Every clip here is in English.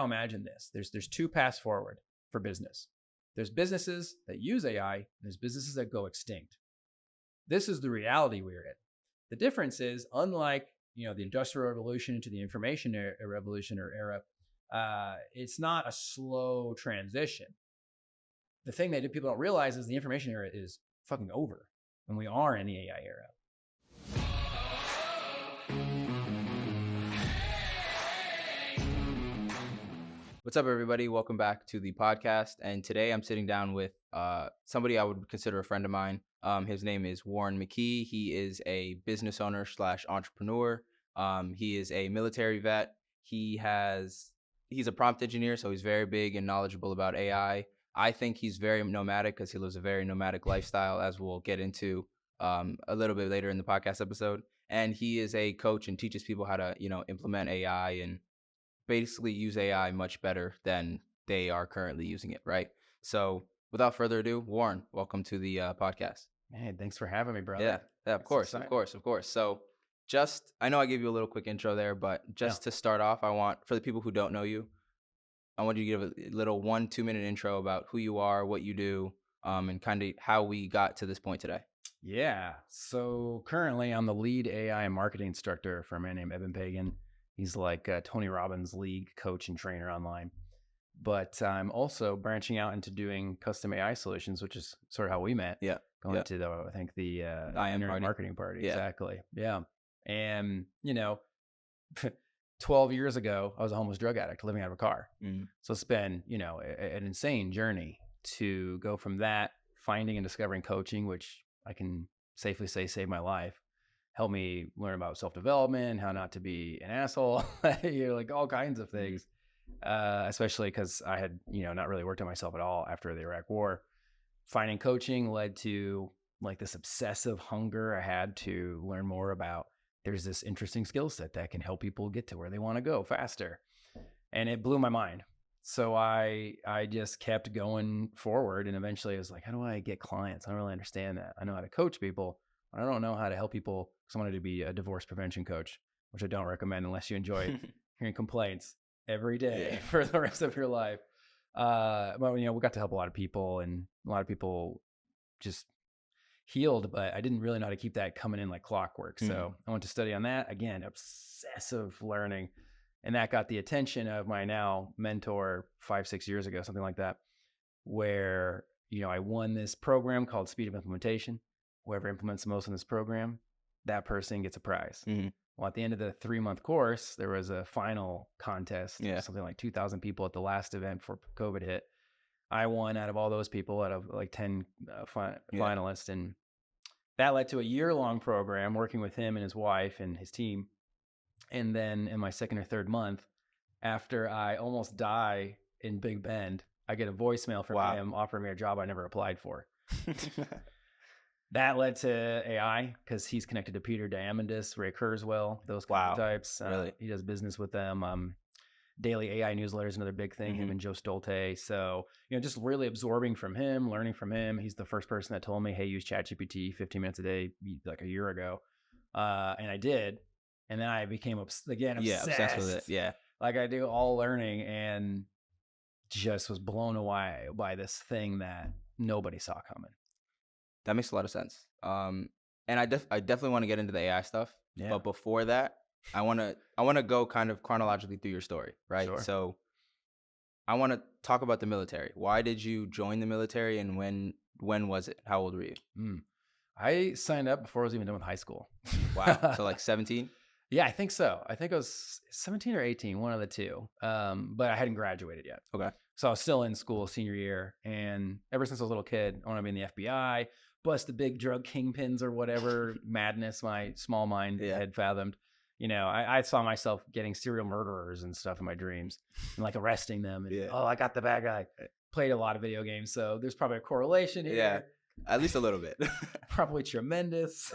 imagine this. There's two paths forward for business. There's businesses that use AI, and there's businesses that go extinct. This is the reality we're in. The difference is, unlike the Industrial Revolution to the Information Revolution or era, it's not a slow transition. The thing that people don't realize is the information era is fucking over, and we are in the AI era. What's up, everybody? Welcome back to the podcast. And today I'm sitting down with somebody I would consider a friend of mine. His name is Warren McKee. He is a business owner / entrepreneur. He is a military vet. He's a prompt engineer, so he's very big and knowledgeable about AI. I think he's very nomadic because he lives a very nomadic lifestyle, as we'll get into a little bit later in the podcast episode. And he is a coach and teaches people how to, implement AI and basically use AI much better than they are currently using it, right? So without further ado, Warren, welcome to the podcast. Man, thanks for having me, brother. Yeah, of course. So I know I gave you a little quick intro there, but to start off, for the people who don't know you, I want you to give a little 1-2 minute intro about who you are, what you do, and kind of how we got to this point today. Yeah. So currently I'm the lead AI and marketing instructor for a man named Evan Pagan. He's like Tony Robbins' league coach and trainer online. But I'm also branching out into doing custom AI solutions, which is sort of how we met. Yeah. Going to the internet marketing party. Yeah. Exactly. Yeah. And, 12 years ago, I was a homeless drug addict living out of a car. Mm. So it's been, an insane journey to go from that, finding and discovering coaching, which I can safely say saved my life. Helped me learn about self-development, how not to be an asshole, like all kinds of things, especially because I had, not really worked on myself at all after the Iraq War. Finding coaching led to like this obsessive hunger I had to learn more about. There's this interesting skill set that can help people get to where they want to go faster. And it blew my mind. So I just kept going forward. And eventually I was like, how do I get clients? I don't really understand that. I know how to coach people. I don't know how to help people because I wanted to be a divorce prevention coach, which I don't recommend unless you enjoy hearing complaints every day for the rest of your life. But we got to help a lot of people, and a lot of people just healed, but I didn't really know how to keep that coming in like clockwork. So I went to study on that. Again, obsessive learning. And that got the attention of my now mentor 5-6 years ago, something like that, where, I won this program called Speed of Implementation. Whoever implements the most in this program, that person gets a prize. Mm-hmm. Well, at the end of the 3-month course, there was a final contest, something like 2,000 people at the last event before COVID hit. I won out of all those people, out of like 10 finalists. And that led to a year-long program working with him and his wife and his team. And then in my second or third month, after I almost die in Big Bend, I get a voicemail from him offering me a job I never applied for. That led to AI because he's connected to Peter Diamandis, Ray Kurzweil, those kinds of types. Really? He does business with them. Daily AI newsletter is another big thing, him and Joe Stolte. So, just really absorbing from him, learning from him. He's the first person that told me, hey, use ChatGPT 15 minutes a day, like a year ago. And I did. And then I became, obsessed with it. Yeah. Like I do all learning, and just was blown away by this thing that nobody saw coming. That makes a lot of sense. And I definitely want to get into the AI stuff. Yeah. But before that, I want to go kind of chronologically through your story, right? Sure. So I want to talk about the military. Why did you join the military, and when was it? How old were you? I signed up before I was even done with high school. Wow. So like 17? Yeah, I think so. I think I was 17 or 18, one of the two. But I hadn't graduated yet. Okay. So I was still in school senior year. And ever since I was a little kid, I want to be in the FBI, bust the big drug kingpins or whatever madness my small mind had fathomed. I saw myself getting serial murderers and stuff in my dreams and like arresting them. And, I got the bad guy. Played a lot of video games. So there's probably a correlation here. Yeah, at least a little bit. Probably tremendous.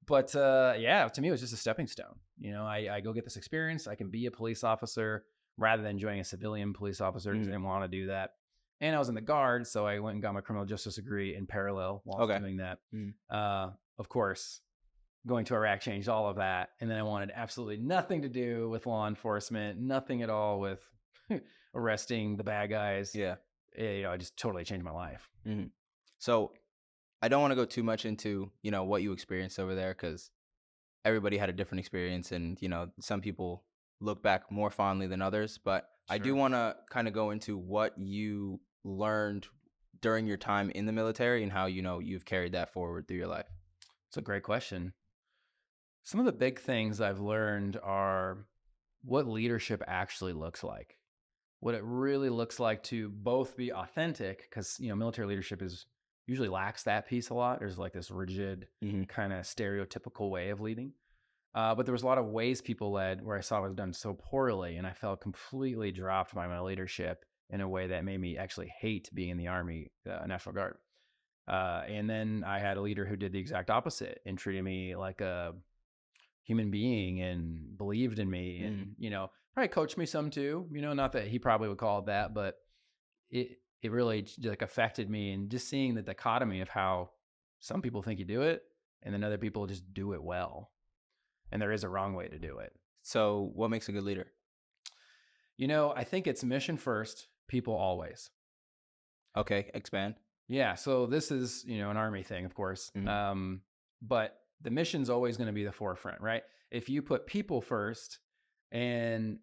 But to me, it was just a stepping stone. I go get this experience. I can be a police officer rather than joining a civilian police officer because I didn't want to do that. And I was in the Guard, so I went and got my criminal justice degree in parallel while doing that. Of course, going to Iraq changed all of that. And then I wanted absolutely nothing to do with law enforcement, nothing at all with arresting the bad guys. Yeah. It just totally changed my life. Mm-hmm. So I don't want to go too much into, what you experienced over there, because everybody had a different experience, and, some people look back more fondly than others. But I do Sure. want to kind of go into what you learned during your time in the military and how, you've carried that forward through your life. It's a great question. Some of the big things I've learned are what leadership actually looks like, what it really looks like to both be authentic, because military leadership is usually lacks that piece a lot. There's like this rigid Mm-hmm. kind of stereotypical way of leading, but there was a lot of ways people led where I saw it was done so poorly, and I felt completely dropped by my leadership in a way that made me actually hate being in the Army, National Guard. And then I had a leader who did the exact opposite and treated me like a human being and believed in me, and probably coached me some too, not that he probably would call it that, but it really like affected me, and just seeing the dichotomy of how some people think you do it and then other people just do it well, and there is a wrong way to do it. So what makes a good leader? I think it's mission first, people always. Okay, expand. Yeah, so this is an Army thing, of course. But the mission's always going to be the forefront, right? If you put people first, and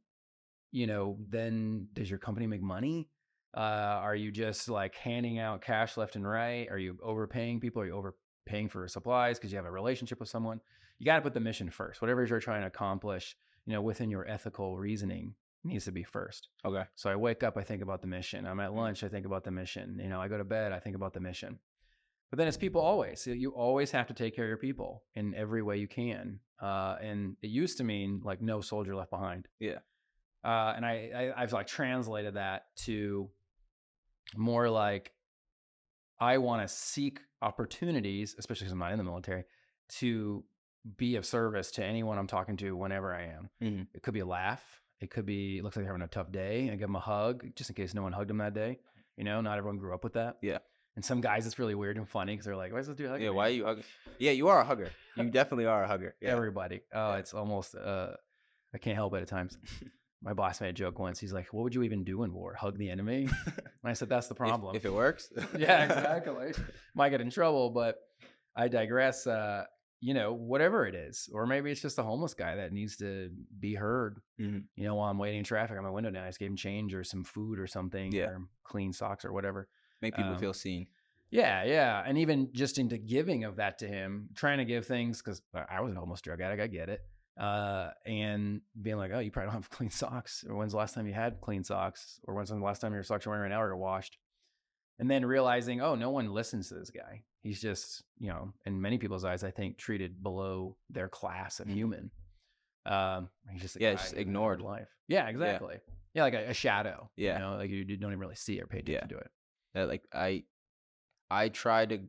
then does your company make money? Are you just like handing out cash left and right? Are you overpaying people? Are you overpaying for supplies because you have a relationship with someone? You got to put the mission first. Whatever you're trying to accomplish, within your ethical reasoning, needs to be first. Okay. So I wake up, I think about the mission. I'm at lunch, I think about the mission. I go to bed, I think about the mission. But then it's people always. So you always have to take care of your people in every way you can. And it used to mean like no soldier left behind. Yeah. And I've like translated that to more like I want to seek opportunities, especially because I'm not in the military, to be of service to anyone I'm talking to whenever I am. Mm-hmm. It could be a laugh. It could be, it looks like they're having a tough day. I give them a hug just in case no one hugged them that day. Not everyone grew up with that. Yeah. And some guys, it's really weird and funny because they're like, why is this dude hugging me? Why are you hugging? Yeah, you are a hugger. You definitely are a hugger. Yeah. Everybody. It's almost, I can't help it at times. My boss made a joke once. He's like, what would you even do in war? Hug the enemy? And I said, that's the problem. If it works. Yeah, exactly. Might get in trouble, but I digress. Whatever it is, or maybe it's just a homeless guy that needs to be heard. Mm-hmm. While I'm waiting in traffic on my window now, I just gave him change or some food or something, or clean socks or whatever. Make people feel seen. Yeah. And even just into giving of that to him, trying to give things, because I was an homeless drug addict, I get it. And being like, oh, you probably don't have clean socks, or when's the last time you had clean socks, or when's the last time your socks you're wearing right now are washed? And then realizing, oh, no one listens to this guy. He's just, in many people's eyes, I think, treated below their class of human. He's just just ignored. Life. Yeah, exactly. Yeah, like a shadow. Yeah. Like you don't even really see or pay attention to it. Like I try to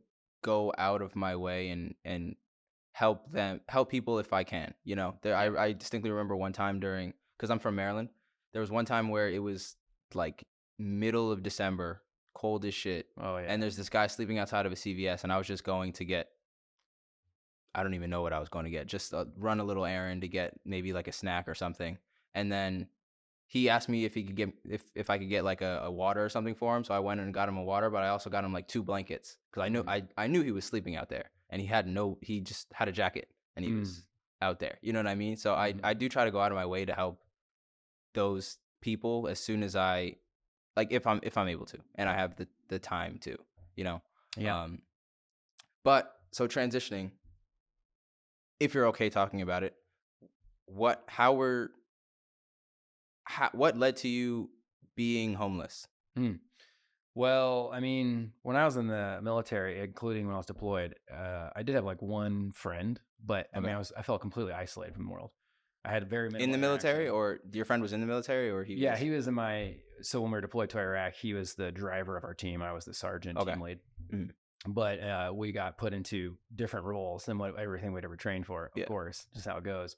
go out of my way and help people if I can. I distinctly remember one time because I'm from Maryland, there was one time where it was like middle of December, cold as shit. Oh, yeah. And there's this guy sleeping outside of a CVS, and I was just going to get, I don't even know what I was going to get, just run a little errand to get maybe like a snack or something. And then he asked me if he could get if I could get like a water or something for him. So I went and got him a water, but I also got him like 2 blankets because I knew he was sleeping out there, and he just had a jacket and he was out there. You know what I mean? So I do try to go out of my way to help those people as soon as if I'm able to, and I have the time to, Yeah. But so transitioning, if you're okay talking about it, what led to you being homeless? Well, I mean, when I was in the military, including when I was deployed, I did have like one friend, but I mean, I felt completely isolated from the world. I had very minimal in the military, or your friend was in the military, or he was in my. So when we were deployed to Iraq, he was the driver of our team. I was the sergeant, team lead. But we got put into different roles than everything we'd ever trained for. Of course, just how it goes.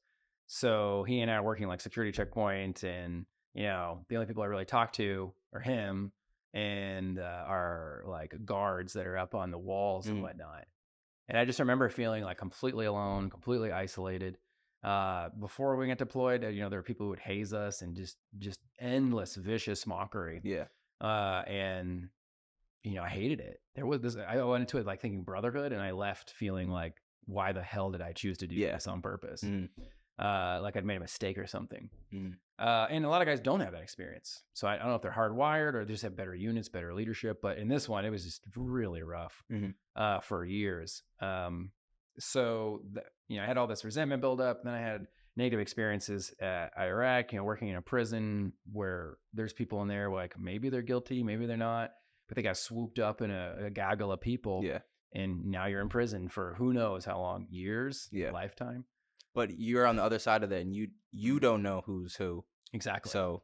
So he and I are working like security checkpoint, and the only people I really talk to are him and our like guards that are up on the walls and whatnot. And I just remember feeling like completely alone, completely isolated. Before we got deployed, there were people who would haze us and just endless vicious mockery. Yeah. And I hated it. There was this. I went into it like thinking brotherhood, and I left feeling like, why the hell did I choose to do this on purpose? Like I'd made a mistake or something. And a lot of guys don't have that experience. So I don't know if they're hardwired or they just have better units, better leadership. But in this one, it was just really rough for years. So I had all this resentment build up. Then I had negative experiences at Iraq, working in a prison where there's people in there like maybe they're guilty, maybe they're not, but they got swooped up in a gaggle of people. Yeah. And now you're in prison for who knows how long, years, lifetime. But you're on the other side of that, and you don't know who's who. Exactly. So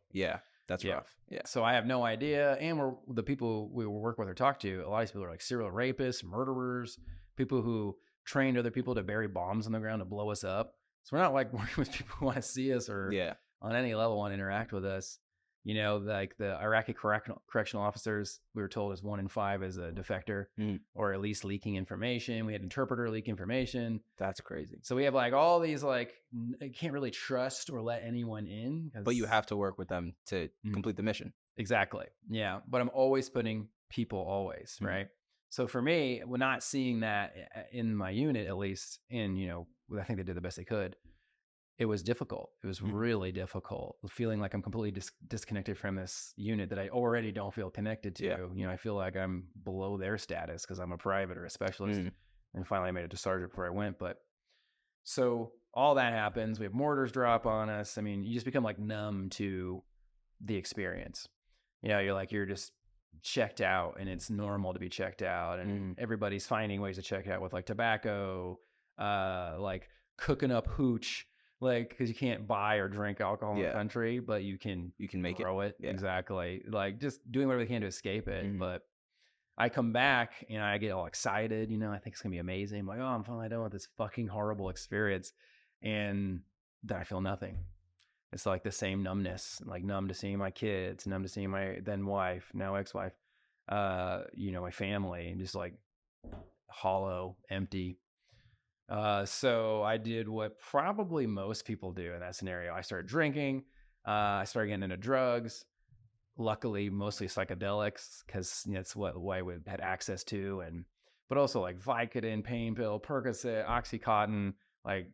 that's rough. Yeah. So I have no idea. And the people we work with or talk to, a lot of these people are like serial rapists, murderers, people who trained other people to bury bombs on the ground to blow us up. So we're not like working with people who want to see us or on any level want to interact with us. Like the Iraqi correctional officers, we were told is 1 in 5 as a defector or at least leaking information. We had interpreter leak information. That's crazy. So we have like all these you can't really trust or let anyone in. But you have to work with them to complete the mission. Exactly. Yeah. But I'm always putting people always, right? So for me, we're not seeing that in my unit, at least I think they did the best they could. It was difficult. It was really difficult feeling like I'm completely disconnected from this unit that I already don't feel connected to. I feel like I'm below their status because I'm a private or a specialist. And finally I made it to sergeant before I went. But so all that happens. We have mortars drop on us. I mean, you just become like numb to the experience. You're just checked out, and it's normal to be checked out. And everybody's finding ways to check out with like tobacco, like cooking up hooch. Like, because you can't buy or drink alcohol in the country, but you can make grow it. Yeah. Exactly. Like just doing whatever they can to escape it. But I come back and I get all excited. I think it's gonna be amazing. I'm like, oh, I'm finally done with this fucking horrible experience, and then I feel nothing. It's like the same numbness, like numb to seeing my kids, numb to seeing my then wife, now ex-wife, my family, and just like hollow, empty. So I did what probably most people do in that scenario. I started drinking. I started getting into drugs. Luckily, mostly psychedelics because that's what I had access to, but also like Vicodin, pain pill, Percocet, OxyContin, like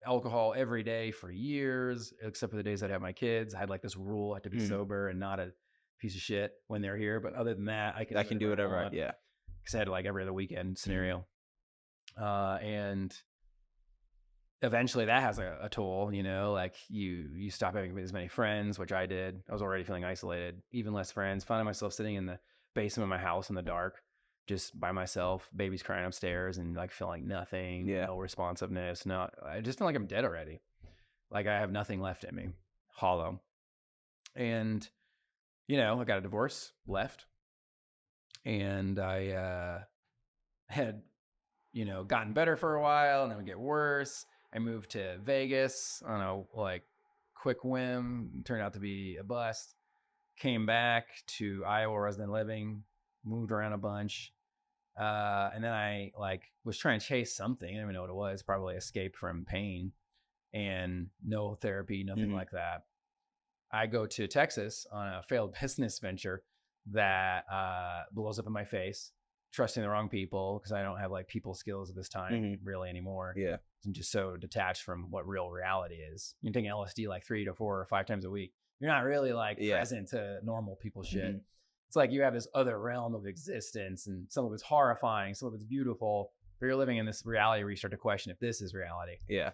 alcohol every day for years, except for the days I'd have my kids. I had like this rule: I had to be sober and not a piece of shit when they're here. But other than that, I can do whatever. Yeah, because I had like every other weekend scenario. And eventually that has a toll, like you stop having as many friends, which I did. I was already feeling isolated, even less friends, finding myself sitting in the basement of my house in the dark, just by myself, babies crying upstairs and like feeling nothing, no responsiveness. I just feel like I'm dead already. Like I have nothing left in me, hollow. And, I got a divorce, left, and I had gotten better for a while, and then would get worse. I moved to Vegas on a quick whim. Turned out to be a bust. Came back to Iowa where I was then living. Moved around a bunch. And then I was trying to chase something. I didn't even know what it was. Probably escape from pain. And no therapy, nothing like that. I go to Texas on a failed business venture that blows up in my face. Trusting the wrong people because I don't have like people skills at this time really anymore. Yeah. I'm just so detached from what real reality is. You're taking LSD like 3 to 4 or 5 times a week. You're not really like present to normal people shit. It's like you have this other realm of existence, and some of it's horrifying, some of it's beautiful, but you're living in this reality where you start to question if this is reality. Yeah.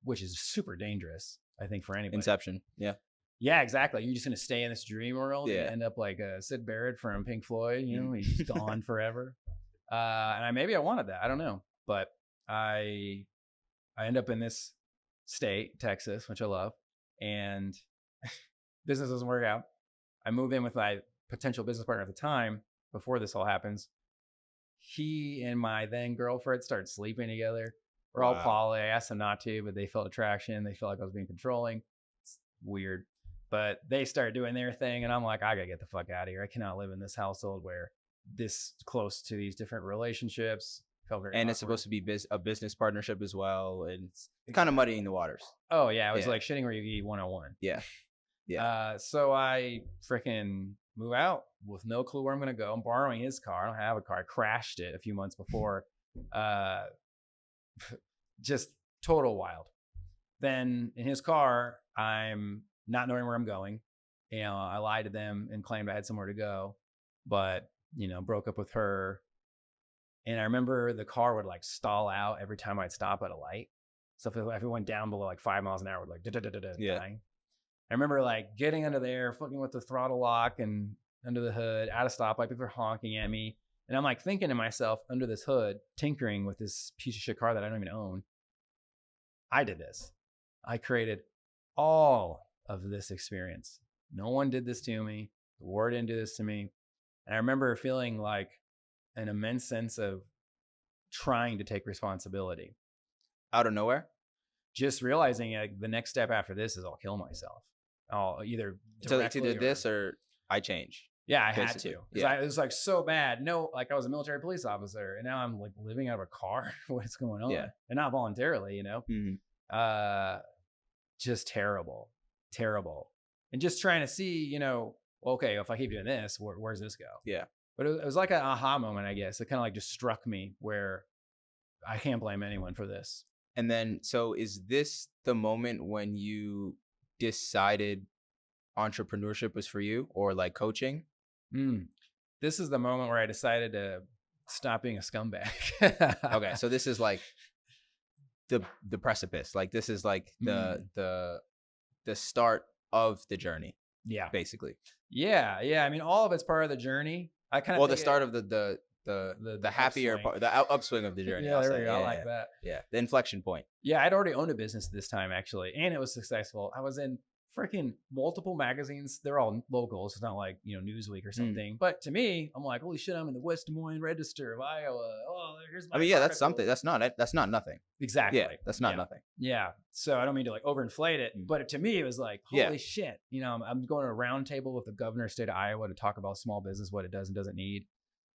Which is super dangerous, I think, for anybody. Inception. Yeah. Yeah, exactly. You're just going to stay in this dream world and end up like Sid Barrett from Pink Floyd, he's gone forever. And maybe I wanted that. I don't know. But I end up in this state, Texas, which I love, and business doesn't work out. I move in with my potential business partner at the time before this all happens. He and my then girlfriend started sleeping together. We're all poly. I asked them not to, but they felt attraction. They felt like I was being controlling. It's weird. But they started doing their thing, and I'm like, I gotta get the fuck out of here. I cannot live in this household where this close to these different relationships, Felt very And awkward. it's supposed to be a business partnership as well. And it's kind of muddying the waters. Oh yeah, it was Yeah. like shitting where you eat 101. Yeah. So I freaking move out with no clue where I'm gonna go. I'm borrowing his car. I don't have a car. I crashed it a few months before. Just total wild. Then in his car, I'm not knowing where I'm going. You know, I lied to them and claimed I had somewhere to go, but you know, broke up with her. And I remember the car would like stall out every time I'd stop at a light. So if it went down below like 5 miles an hour, it would like dying. I remember like getting under there, fucking with the throttle lock and under the hood, at a stoplight, people are honking at me. And I'm like thinking to myself under this hood, tinkering with this piece of shit car that I don't even own. I did this. I created all of this experience. No one did this to me. The war didn't do this to me. And I remember feeling like an immense sense of trying to take responsibility. Out of nowhere? Just realizing like, the next step after this is I'll kill myself. I'll either So it's either this or I change. Yeah, I basically. had to. It was like so bad. No, like I was a military police officer and now I'm like living out of a car. What's going on? Yeah. And not voluntarily, you know? Mm-hmm. Just terrible. And just trying to see, you know, okay, if I keep doing this, where's this go? Yeah. But it was like an aha moment, I guess. It kind of like just struck me where I can't blame anyone for this. And then, so is this the moment when you decided entrepreneurship was for you, or like coaching? This is the moment where I decided to stop being a scumbag. Okay, so this is like the precipice. Like this is like the start of the journey. Yeah, basically. Yeah. I mean, all of it's part of the journey. I kind of the start of the happier upswing. part, the upswing of the journey. Yeah, there we go. I like that. Yeah, the inflection point. Yeah, I'd already owned a business at this time actually, and it was successful. I was in freaking multiple magazines. They're all local. It's not like, you know, Newsweek or something. But to me, I'm like, holy shit, I'm in the West Des Moines Register of Iowa. Oh, here's my article. That's something. That's not nothing. Exactly. Yeah, that's not nothing. Yeah. So I don't mean to like overinflate it, but to me, it was like, holy shit. You know, I'm going to a round table with the governor of the state of Iowa to talk about small business, what it does and doesn't need.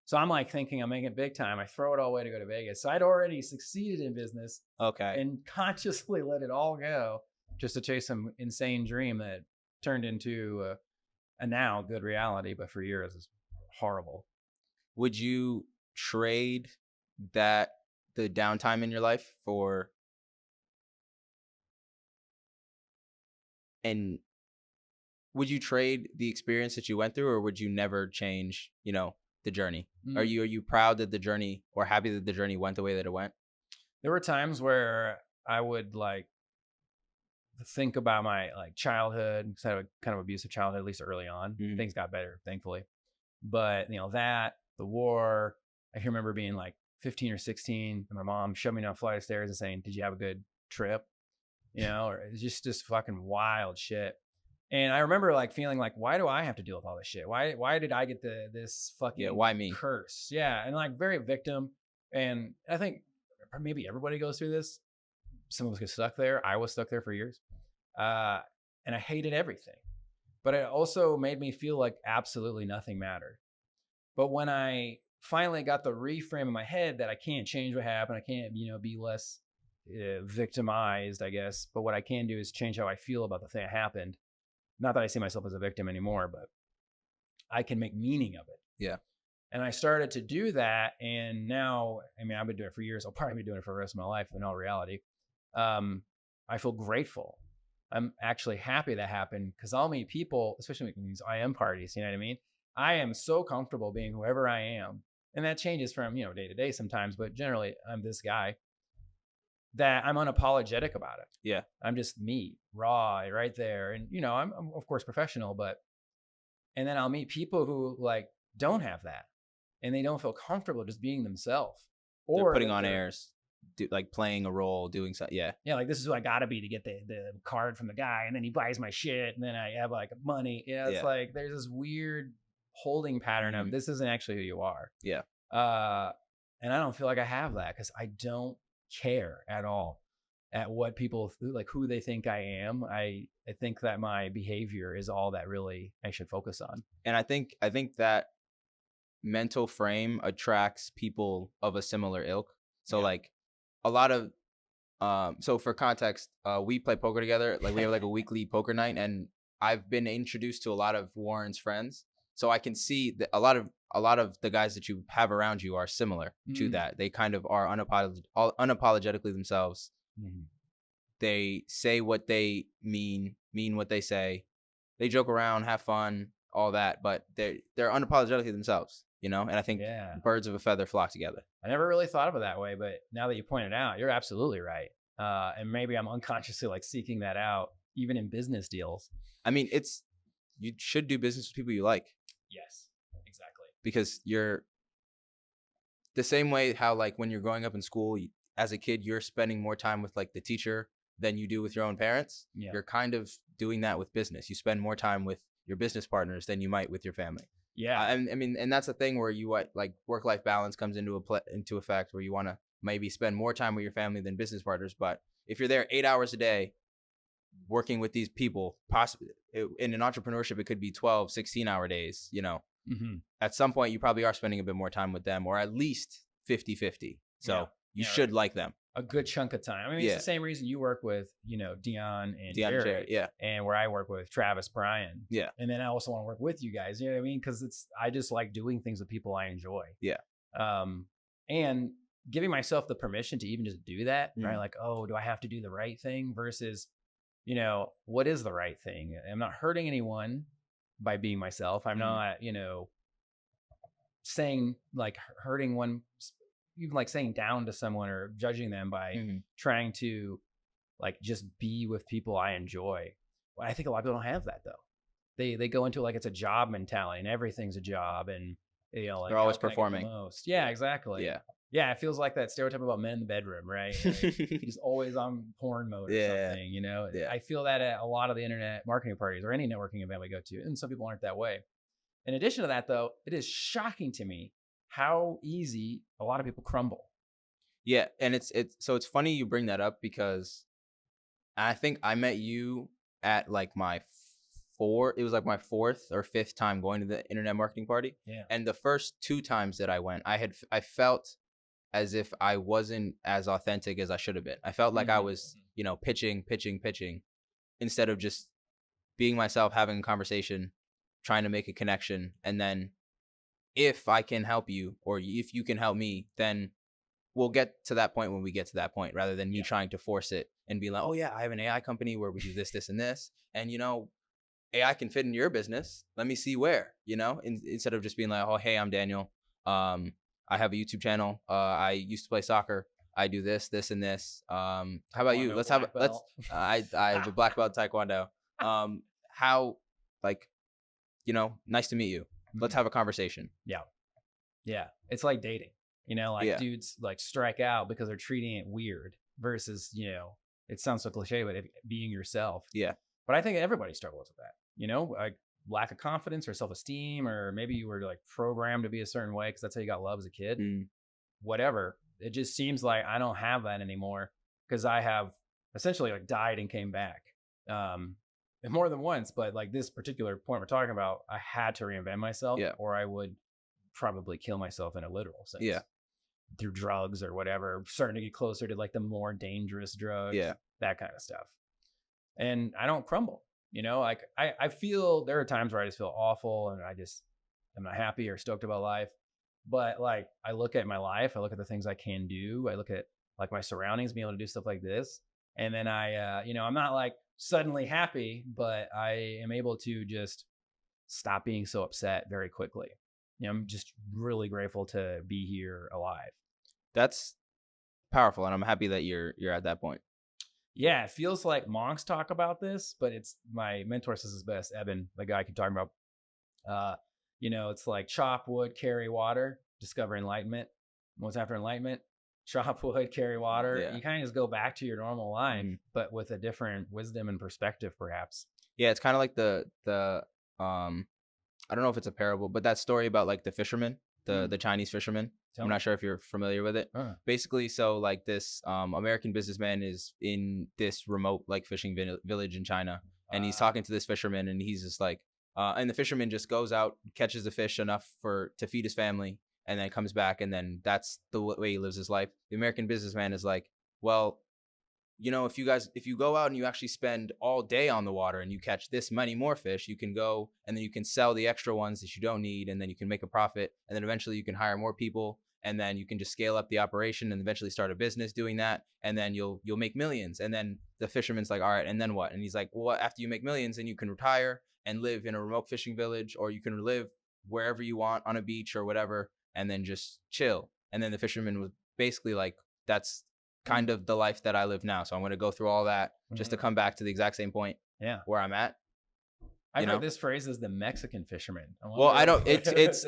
So I'm like thinking I'm making it big time. I throw it all away to go to Vegas. So I'd already succeeded in business. Okay. And consciously let it all go just to chase some insane dream that turned into a now good reality, but for years is horrible. Would you trade the downtime in your life for, and would you trade the experience that you went through, or would you never change, you know, the journey? Are you proud that the journey, or happy that the journey went the way that it went? There were times where I would like think about my like childhood, because I had a kind of abusive childhood, at least early on. Things got better, thankfully. But, you know, the war, I can remember being like 15 or 16 and my mom shoved me down a flight of stairs and saying, did you have a good trip? You know, or it's just fucking wild shit. And I remember like feeling like, why do I have to deal with all this shit? Why did I get this fucking why me? Curse? Yeah. And like very victim. And I think maybe everybody goes through this. Some of us get stuck there. I was stuck there for years. And I hated everything. But it also made me feel like absolutely nothing mattered. But when I finally got the reframe in my head that I can't change what happened, I can't, you know, be less victimized, I guess. But what I can do is change how I feel about the thing that happened. Not that I see myself as a victim anymore, but I can make meaning of it. Yeah. And I started to do that. And now, I mean, I've been doing it for years. I'll probably be doing it for the rest of my life in all reality. I feel grateful. I'm actually happy that happened, because I'll meet people, especially in these IM parties, you know what I mean? I am so comfortable being whoever I am. And that changes from, you know, day to day sometimes, but generally I'm this guy that I'm unapologetic about it. Yeah. I'm just me, raw, right there. And, you know, I'm of course professional, and then I'll meet people who like don't have that and they don't feel comfortable just being themselves, or they're putting on airs, like playing a role, doing something. Yeah. Like this is who I gotta be to get the card from the guy, and then he buys my shit, and then I have like money. It's like there's this weird holding pattern of this isn't actually who you are. Yeah. And I don't feel like I have that, because I don't care at all at what people like who they think I am. I think that my behavior is all that really I should focus on. And I think that mental frame attracts people of a similar ilk. So like a lot of so for context, we play poker together. Like we have like a weekly poker night, and I've been introduced to a lot of Warren's friends, so I can see that a lot of the guys that you have around you are similar to that. They kind of are unapologetically themselves. Mm-hmm. They say what they mean what they say. They joke around, have fun, all that, but they're unapologetically themselves, you know? And I think birds of a feather flock together. I never really thought of it that way, but now that you pointed out, you're absolutely right. And maybe I'm unconsciously like seeking that out, even in business deals. I mean, you should do business with people you like. Yes, exactly. Because you're the same way how like when you're growing up in school, as a kid, you're spending more time with like the teacher than you do with your own parents. Yeah. You're kind of doing that with business. You spend more time with your business partners than you might with your family. Yeah. I mean, and that's a thing where you like work-life balance comes into effect where you want to maybe spend more time with your family than business partners. But if you're there 8 hours a day working with these people, possibly in an entrepreneurship, it could be 12, 16-hour days, you know. Mm-hmm. At some point, you probably are spending a bit more time with them, or at least 50-50. So you should like them. A good chunk of time. I mean, it's the same reason you work with, you know, Dion and Jared, and where I work with Travis Bryan. Yeah. And then I also want to work with you guys. You know what I mean? Because I just like doing things with people I enjoy. Yeah. And giving myself the permission to even just do that, right? Like, oh, do I have to do the right thing versus, you know, what is the right thing? I'm not hurting anyone by being myself. I'm not, you know, saying like hurting one, even like saying down to someone or judging them by trying to like just be with people I enjoy. Well, I think a lot of people don't have that though. They go into like it's a job mentality and everything's a job, and you know, like they're always performing. Most. Yeah, exactly. Yeah. It feels like that stereotype about men in the bedroom, right? He's always on porn mode or something, you know? Yeah. I feel that at a lot of the internet marketing parties or any networking event we go to, and some people aren't that way. In addition to that though, it is shocking to me how easy a lot of people crumble. Yeah, and it's funny you bring that up because I think I met you at like my my fourth or fifth time going to the internet marketing party. Yeah. And the first 2 times that I went, I felt as if I wasn't as authentic as I should have been. I felt like I was, you know, pitching instead of just being myself, having a conversation, trying to make a connection, and then if I can help you or if you can help me, then we'll get to that point when we get to that point, rather than me trying to force it and be like, oh yeah, I have an AI company where we do this, this, and this. And, you know, AI can fit into your business. Let me see where, you know, instead of just being like, oh, hey, I'm Daniel. I have a YouTube channel. I used to play soccer. I do this, this, and this. How about you? I have a black belt in Taekwondo. How, like, you know, nice to meet you. Let's have a conversation. Yeah. Yeah. It's like dating, you know, like dudes like strike out because they're treating it weird versus, you know, it sounds so cliche, but being yourself. Yeah. But I think everybody struggles with that, you know, like lack of confidence or self-esteem, or maybe you were like programmed to be a certain way because that's how you got love as a kid. Whatever. It just seems like I don't have that anymore because I have essentially like died and came back. And more than once, but like this particular point we're talking about, I had to reinvent myself or I would probably kill myself in a literal sense. Yeah. Through drugs or whatever, starting to get closer to like the more dangerous drugs, that kind of stuff. And I don't crumble, you know, like I feel there are times where I just feel awful and I'm not happy or stoked about life. But like, I look at my life, I look at the things I can do. I look at like my surroundings, being able to do stuff like this. And then I, you know, I'm not like suddenly happy, but I am able to just stop being so upset very quickly. You know, I'm just really grateful to be here alive. That's powerful. And I'm happy that you're at that point. Yeah. It feels like monks talk about this, but it's my mentor says his best, Eben, the guy I keep talking about. You know, it's like chop wood, carry water, discover enlightenment. What's after enlightenment? Chop wood, carry water. Yeah. You kind of just go back to your normal life, but with a different wisdom and perspective, perhaps. Yeah, it's kind of like the I don't know if it's a parable, but that story about like the fisherman, the Chinese fisherman. I'm not sure if you're familiar with it. Basically, so like this American businessman is in this remote like fishing village in China, and he's talking to this fisherman, and he's just like, and the fisherman just goes out, catches the fish enough to feed his family, and then comes back, and then that's the way he lives his life. The American businessman is like, well, if you go out and you actually spend all day on the water and you catch this many more fish, you can go and then you can sell the extra ones that you don't need, and then you can make a profit, and then eventually you can hire more people, and then you can just scale up the operation and eventually start a business doing that, and then you'll make millions. And then the fisherman's like, all right, and then what? And he's like, well, after you make millions, then you can retire and live in a remote fishing village, or you can live wherever you want on a beach or whatever, and then just chill. And then the fisherman was basically like, that's kind of the life that I live now. So I'm going to go through all that just to come back to the exact same point where I'm at. I've heard this phrase is the Mexican fisherman. Well, I don't,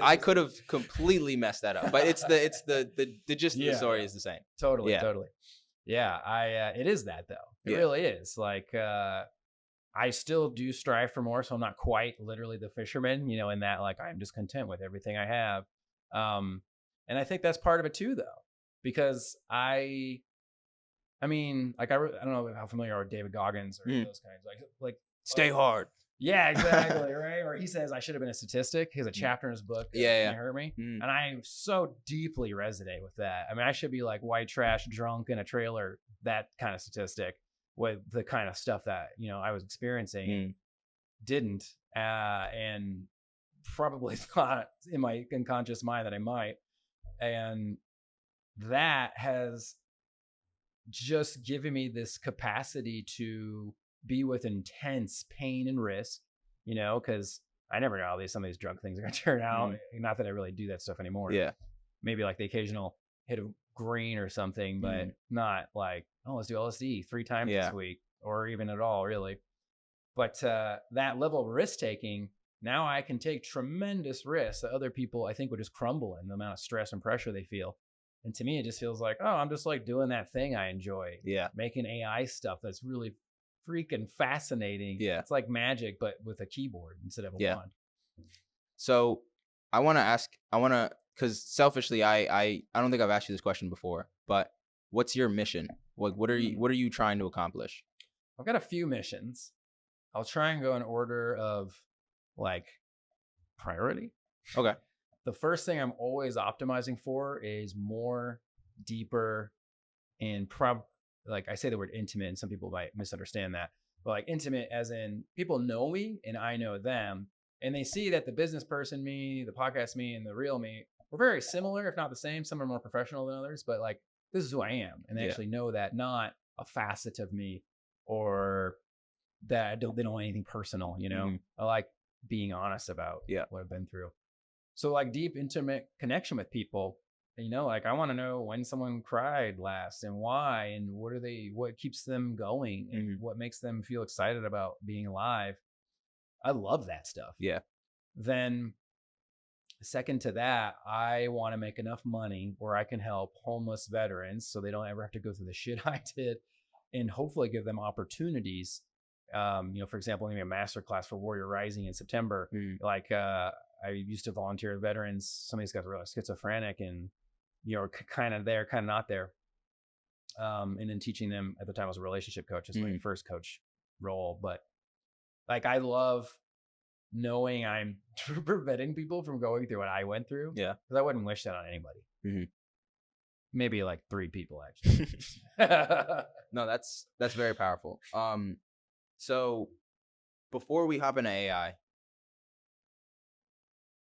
I could have completely messed that up, but it's the gist of the story is the same. Totally. Yeah. It is that though. It really is. Like, I still do strive for more. So I'm not quite literally the fisherman, in that, like, I'm just content with everything I have. And I think that's part of it too, though, because I mean, like, I don't know how familiar you are with David Goggins or those kinds, like stay hard. Yeah, exactly. Right. Or he says I should have been a statistic. He has a chapter in his book. You heard me. And I so deeply resonate with that. I mean, I should be like white trash, drunk in a trailer, that kind of statistic, with the kind of stuff that, I was experiencing. Didn't, and probably thought in my unconscious mind that I might. And that has just given me this capacity to be with intense pain and risk, because I never know how some of these drug things are going to turn out. Not that I really do that stuff anymore. Yeah. Maybe like the occasional hit of green or something, but not like, oh, let's do LSD 3 times this week, or even at all, really. But that level of risk taking, now I can take tremendous risks that other people, I think, would just crumble in the amount of stress and pressure they feel. And to me, it just feels like, oh, I'm just like doing that thing I enjoy. Yeah. Making AI stuff that's really freaking fascinating. Yeah. It's like magic, but with a keyboard instead of a wand. So I want to, because selfishly, I don't think I've asked you this question before, but what's your mission? What are you trying to accomplish? I've got a few missions. I'll try and go in order of like priority. Okay. The first thing I'm always optimizing for is more, deeper, and like I say the word intimate, and some people might misunderstand that, but like intimate as in people know me and I know them, and they see that the business person me, the podcast me, and the real me, we're very similar, if not the same. Some are more professional than others, but like this is who I am, and they actually know that, not a facet of me, or that they don't want anything personal. I like being honest about what I've been through. So like deep, intimate connection with people, like I want to know when someone cried last and why, and what keeps them going, and what makes them feel excited about being alive. I love that stuff. Yeah. Then second to that, I want to make enough money where I can help homeless veterans so they don't ever have to go through the shit I did, and hopefully give them opportunities. For example, maybe a master class for Warrior Rising in September. I used to volunteer with veterans. Some of these guys were really schizophrenic and, kind of there, kind of not there. And then teaching them, at the time I was a relationship coach, it's my first coach role. But like, I love knowing I'm preventing people from going through what I went through. Yeah. Because I wouldn't wish that on anybody. Maybe like 3 people, actually. No, that's very powerful. So before we hop into AI,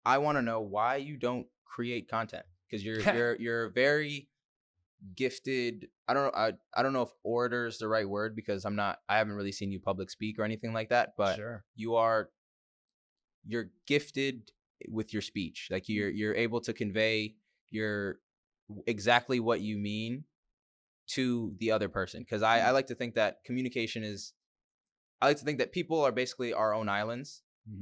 I want to know why you don't create content, because you're very gifted. I don't know if orator is the right word, because I haven't really seen you public speak or anything like that, but sure. You're gifted with your speech. Like you're able to convey exactly what you mean to the other person. Because I like to think that I like to think that people are basically our own islands,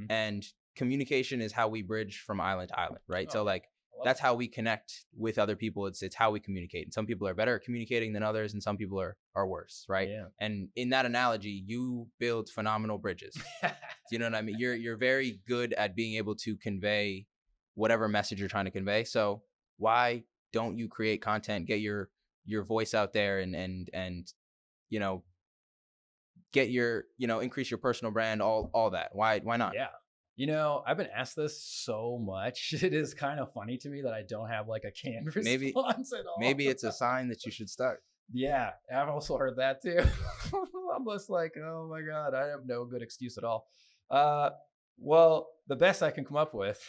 and communication is how we bridge from island to island, right? So like that's how we connect with other people. It's how we communicate. And some people are better at communicating than others, and some people are worse, right? Yeah. And in that analogy, you build phenomenal bridges. Do you know what I mean? You're very good at being able to convey whatever message you're trying to convey. So why don't you create content, get your voice out there, and get your, increase your personal brand, all that? Why not? Yeah. I've been asked this so much. It is kind of funny to me that I don't have like a canned Maybe response at all. maybe it's a sign that you should start. Yeah, I've also heard that too. I'm just like, oh my God, I have no good excuse at all. Uh, well, the best I can come up with.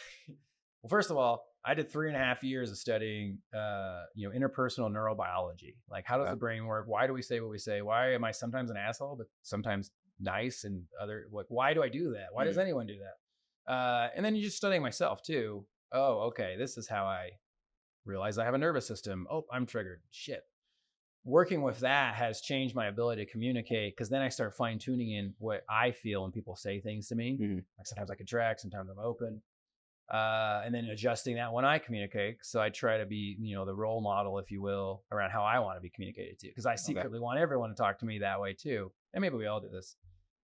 Well, first of all, I did 3.5 years of studying, interpersonal neurobiology. Like, how does Okay. the brain work? Why do we say what we say? Why am I sometimes an asshole, but sometimes nice? And why do I do that? Why does anyone do that? And then you just studying myself too. Oh, okay, this is how I realize I have a nervous system. Oh, I'm triggered. Shit. Working with that has changed my ability to communicate, because then I start fine tuning in what I feel when people say things to me. Like sometimes I contract, sometimes I'm open, and then adjusting that when I communicate. So I try to be, the role model, if you will, around how I want to be communicated to, because I secretly want everyone to talk to me that way too. And maybe we all do this,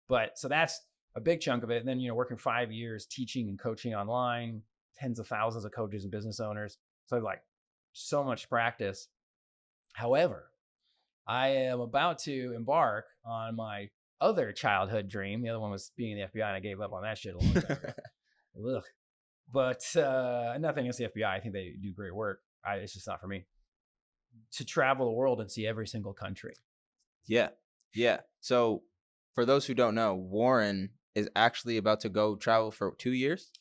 but so that's a big chunk of it. And then, working 5 years teaching and coaching online, tens of thousands of coaches and business owners. So I've like so much practice. However, I am about to embark on my other childhood dream. The other one was being in the FBI, and I gave up on that shit a long time ago. Ugh. But nothing against the FBI. I think they do great work. It's just not for me. To travel the world and see every single country. Yeah. So for those who don't know, Warren is actually about to go travel for 2 years,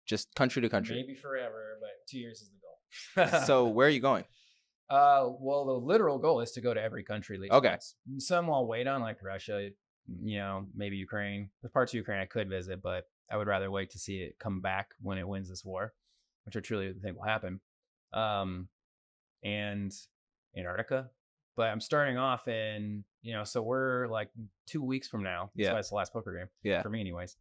just country to country. Maybe forever, but 2 years is the goal. So where are you going? Well, the literal goal is to go to every country. At least Okay. once. Some I'll wait on, like Russia, maybe Ukraine. There's parts of Ukraine I could visit, but I would rather wait to see it come back when it wins this war, which I truly think will happen. And Antarctica. But I'm starting off in, so we're like 2 weeks from now. Yeah. So that's the last poker game. Yeah. For me anyways.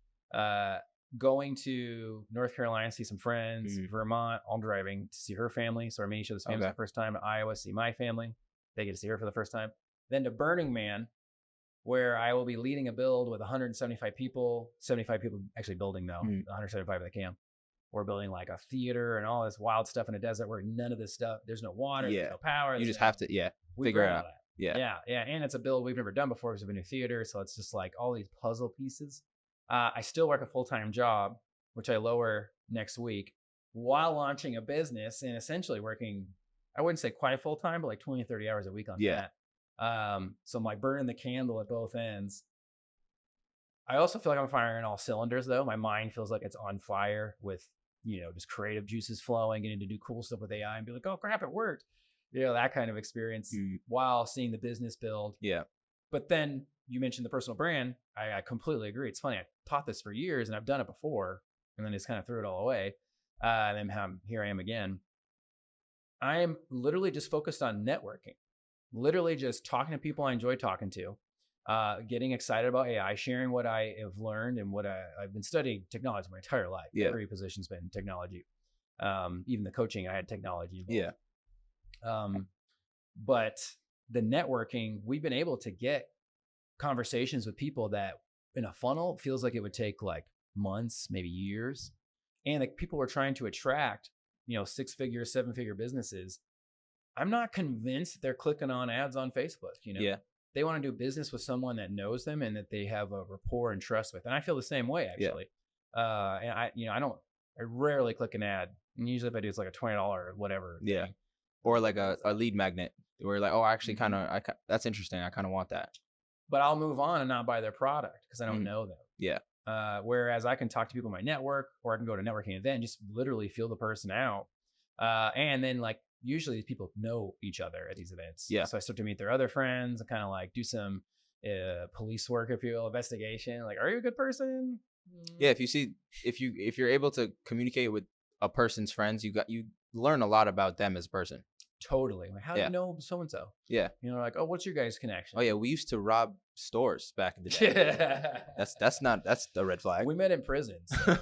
Going to North Carolina, see some friends, Vermont, all driving to see her family. So Armenia show this family for the first time. Iowa, see my family. They get to see her for the first time. Then to Burning Man, where I will be leading a build with 175 people, 75 people actually building though, 175 at the camp. We're building like a theater and all this wild stuff in a desert where none of this stuff, there's no water, there's no power. You just have to, figure it out. Yeah. And it's a build we've never done before because of a new theater. So it's just like all these puzzle pieces. I still work a full-time job, which I lower next week, while launching a business and essentially working, I wouldn't say quite full-time, but like 20, 30 hours a week on that. So I'm like burning the candle at both ends. I also feel like I'm firing on all cylinders though. My mind feels like it's on fire with, just creative juices flowing, getting to do cool stuff with AI and be like, oh crap, it worked. That kind of experience while seeing the business build. Yeah. But then you mentioned the personal brand. I completely agree. It's funny. I taught this for years and I've done it before and then just kind of threw it all away. And then here I am again. I am literally just focused on networking, literally just talking to people I enjoy talking to, getting excited about AI, sharing what I have learned and what I've been studying technology my entire life. Yeah. Every position's been technology. Even the coaching, I had technology involved. Yeah. But the networking, we've been able to get conversations with people that in a funnel feels like it would take like months, maybe years. And like people we're trying to attract, 6-figure, 7-figure businesses. I'm not convinced they're clicking on ads on Facebook. Yeah. They want to do business with someone that knows them and that they have a rapport and trust with. And I feel the same way actually. Yeah. And I rarely click an ad. And usually if I do, it's like a $20 or whatever. Yeah. Thing. Or like a lead magnet where like, oh, actually that's interesting. I kind of want that. But I'll move on and not buy their product because I don't know them. Yeah. Whereas I can talk to people in my network, or I can go to a networking event and just literally feel the person out. And then like usually these people know each other at these events. Yeah. So I start to meet their other friends and kind of like do some police work, if you will, investigation. Like, are you a good person? Yeah. If you're able to communicate with a person's friends, you learn a lot about them as a person. Totally. Like, how do you know so-and-so? Yeah. Like, oh, what's your guys' connection? Oh yeah. We used to rob stores back in the day. That's the red flag. We met in prison. So,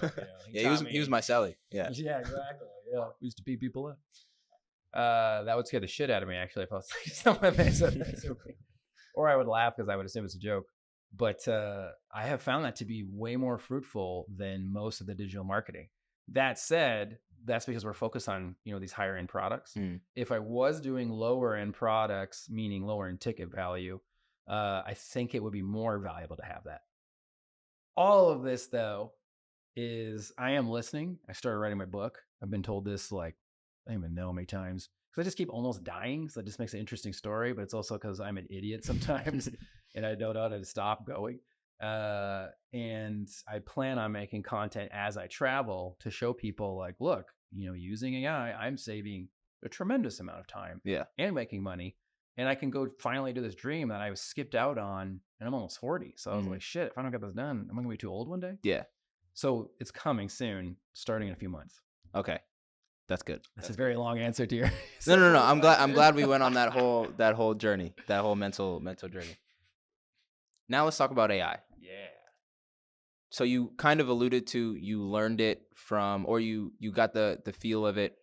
yeah. He was my cellie. Yeah. Yeah, exactly. Yeah. We used to beat people up. That would scare the shit out of me actually if I was like someone they said that to me. Or I would laugh because I would assume it's a joke. But I have found that to be way more fruitful than most of the digital marketing. That said, that's because we're focused on, these higher end products. If I was doing lower end products, meaning lower end ticket value, I think it would be more valuable to have that. All of this though is I am listening. I started writing my book. I've been told this like, I don't even know how many times, because I just keep almost dying. So it just makes an interesting story, but it's also because I'm an idiot sometimes and I don't know how to stop going. And I plan on making content as I travel to show people like, look, using AI, I'm saving a tremendous amount of time and making money. And I can go finally do this dream that I was skipped out on, and I'm almost 40. So I was like, shit, if I don't get this done, am I gonna be too old one day? Yeah. So it's coming soon, starting in a few months. Okay. That's good. That's a very long answer to your. No. I'm glad we went on that whole journey, that whole mental journey. Now let's talk about AI. Yeah. So you kind of alluded to, you learned it from, or you got the feel of it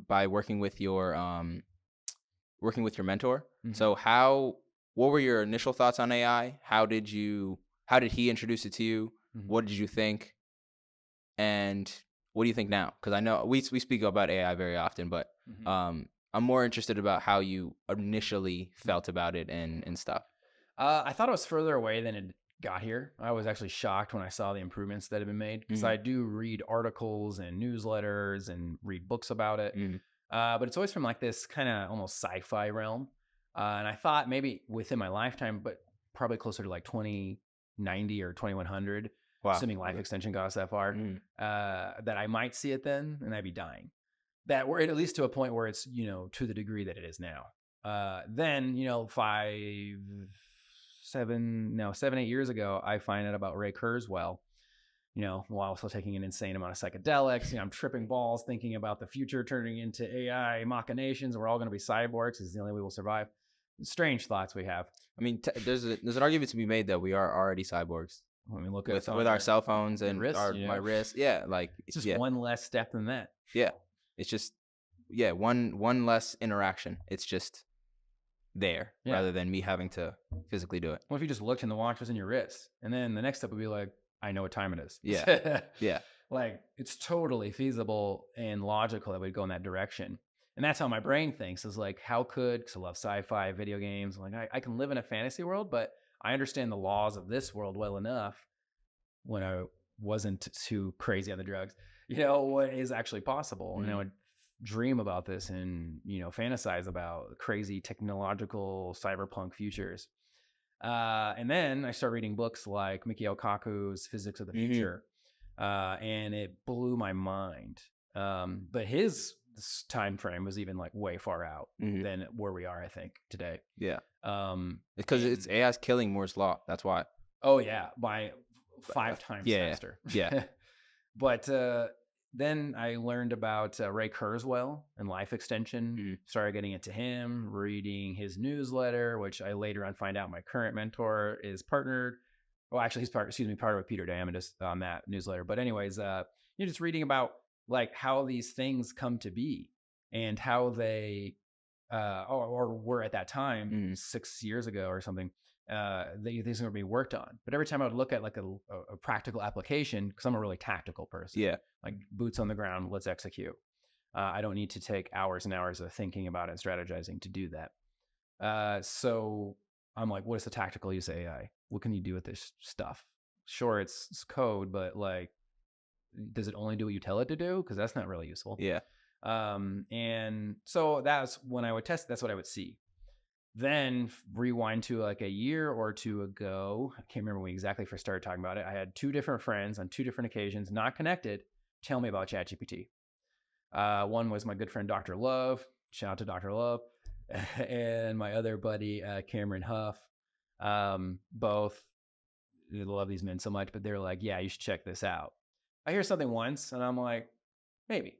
by working with your mentor. Mm-hmm. So what were your initial thoughts on AI? How did he introduce it to you? Mm-hmm. What did you think? And what do you think now? Because I know we speak about AI very often, but I'm more interested about how you initially felt about it and stuff. I thought it was further away than it got here. I was actually shocked when I saw the improvements that have been made, because I do read articles and newsletters and read books about it. But it's always from like this kind of almost sci-fi realm. And I thought maybe within my lifetime, but probably closer to like 2090 or 2100, assuming life extension got us that far, that I might see it then and I'd be dying. That we're at least to a point where it's, to the degree that it is now. Then, 7, 8 years ago, I find out about Ray Kurzweil, while still taking an insane amount of psychedelics. I'm tripping balls thinking about the future turning into AI machinations. We're all going to be cyborgs. It's the only way we'll survive. Strange thoughts we have. I mean, there's an argument to be made that we are already cyborgs. I mean, look at with our cell phones and wrist, my wrist. Yeah, like it's just one less step than that. Yeah, it's just one less interaction. It's just there rather than me having to physically do it. What if you just looked and the watch was in your wrist, and then the next step would be like, I know what time it is. Yeah. Yeah. Like, it's totally feasible and logical that we'd go in that direction. And that's how my brain thinks, is like, because I love sci-fi, video games. Like, I can live in a fantasy world, but I understand the laws of this world well enough when I wasn't too crazy on the drugs, what is actually possible. And I would dream about this and, fantasize about crazy technological cyberpunk futures. And then I started reading books like Mikio Kaku's Physics of the Future, and it blew my mind. But his time frame was even like way far out than where we are, I think, today. Yeah. Because it's AI's killing Moore's law. That's why. Oh yeah, by 5 times faster. Yeah. But then I learned about Ray Kurzweil and life extension. Started getting into him, reading his newsletter, which I later on find out my current mentor is partnered. Well, actually, he's partnered with Peter Diamandis on that newsletter. But anyways, you're just reading about like how these things come to be and how they, or were at that time 6 years ago or something. These are being worked on. But every time I would look at like a practical application, because I'm a really tactical person. Yeah. Like boots on the ground, let's execute. I don't need to take hours and hours of thinking about it and strategizing to do that. So I'm like, what is the tactical use of AI? What can you do with this stuff? Sure, it's code, but like, does it only do what you tell it to do? Because that's not really useful. Yeah. And so that's when I would test. That's what I would see. Then rewind to like a year or two ago. I can't remember when we exactly first started talking about it. I had 2 different friends on 2 different occasions, not connected, tell me about ChatGPT. One was my good friend, Dr. Love. Shout out to Dr. Love. And my other buddy, Cameron Huff. Both love these men so much, but they're like, yeah, you should check this out. I hear something once and I'm like, maybe.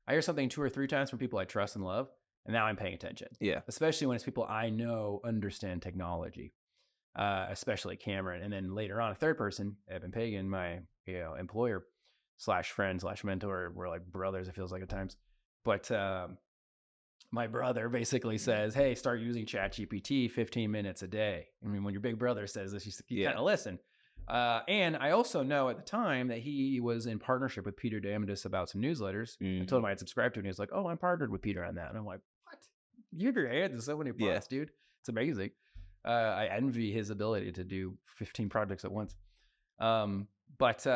I hear something 2 or 3 times from people I trust and love, and now I'm paying attention. Yeah. Especially when it's people I know understand technology, especially Cameron. And then later on, a third person, Evan Pagan, my employer / friend / mentor. We're like brothers, it feels like at times. But my brother basically says, hey, start using ChatGPT 15 minutes a day. I mean, when your big brother says this, you kind of listen. And I also know at the time that he was in partnership with Peter Diamandis about some newsletters. I told him I had subscribed to it, and he was like, oh, I'm partnered with Peter on that. And I'm like, what? You're great. There's so many products, dude. It's amazing. I envy his ability to do 15 projects at once. But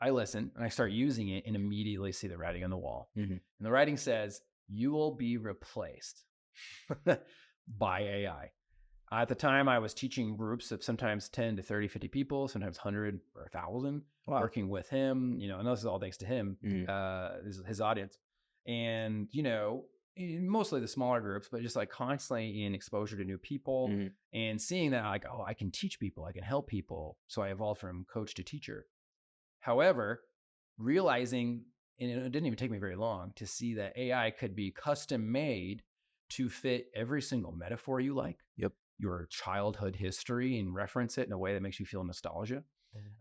I listen and I start using it and immediately see the writing on the wall. Mm-hmm. And the writing says, you will be replaced by AI. At the time, I was teaching groups of sometimes 10 to 30, 50 people, sometimes 100 or 1,000, working with him, and this is all thanks to him, his audience. And, mostly the smaller groups, but just like constantly in exposure to new people and seeing that like, oh, I can teach people, I can help people. So I evolved from coach to teacher. However, realizing, and it didn't even take me very long to see that AI could be custom made to fit every single metaphor you like. Yep. Your childhood history and reference it in a way that makes you feel nostalgia.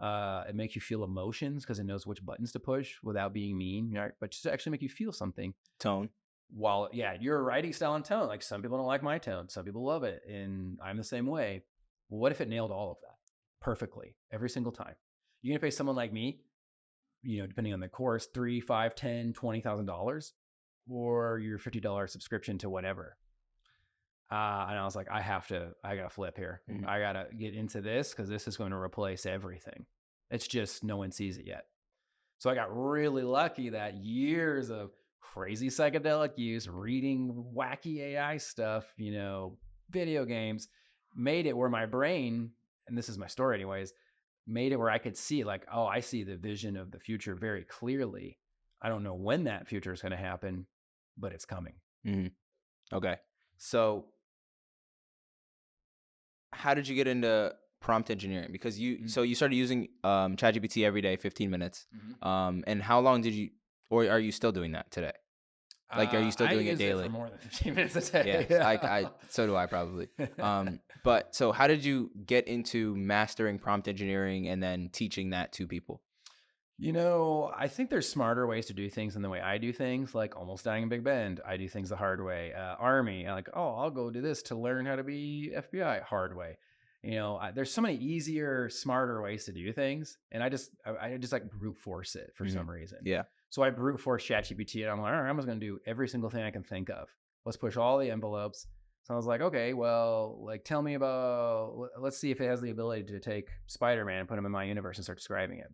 It makes you feel emotions because it knows which buttons to push without being mean, right? But just to actually make you feel something. Tone. While, your writing style and tone, like some people don't like my tone, some people love it, and I'm the same way. Well, what if it nailed all of that perfectly every single time? You're going to pay someone like me, depending on the course, $3, $5, $10, $20,000, or your $50 subscription to whatever. And I was like, I gotta flip here. I gotta get into this because this is going to replace everything. It's just no one sees it yet. So I got really lucky that years of crazy psychedelic use, reading wacky AI stuff, video games, made it where my brain, and this is my story anyways, made it where I could see like, oh, I see the vision of the future very clearly. I don't know when that future is going to happen, but it's coming. Okay. So how did you get into prompt engineering? Because you started using ChatGPT every day, 15 minutes. And how long did you, or are you still doing that today? Like, are you still doing it daily? I use it for more than 15 minutes a day. Yeah, so do I probably. But so how did you get into mastering prompt engineering and then teaching that to people? I think there's smarter ways to do things than the way I do things, like almost dying in Big Bend. I do things the hard way. Army, like, oh, I'll go do this to learn how to be FBI, hard way. There's so many easier, smarter ways to do things. And I just like brute force it for some reason. Yeah. So I brute force ChatGPT and I'm like, all right, I'm just going to do every single thing I can think of. Let's push all the envelopes. So I was like, okay, well, like, tell me about, let's see if it has the ability to take Spider-Man and put him in my universe and start describing it.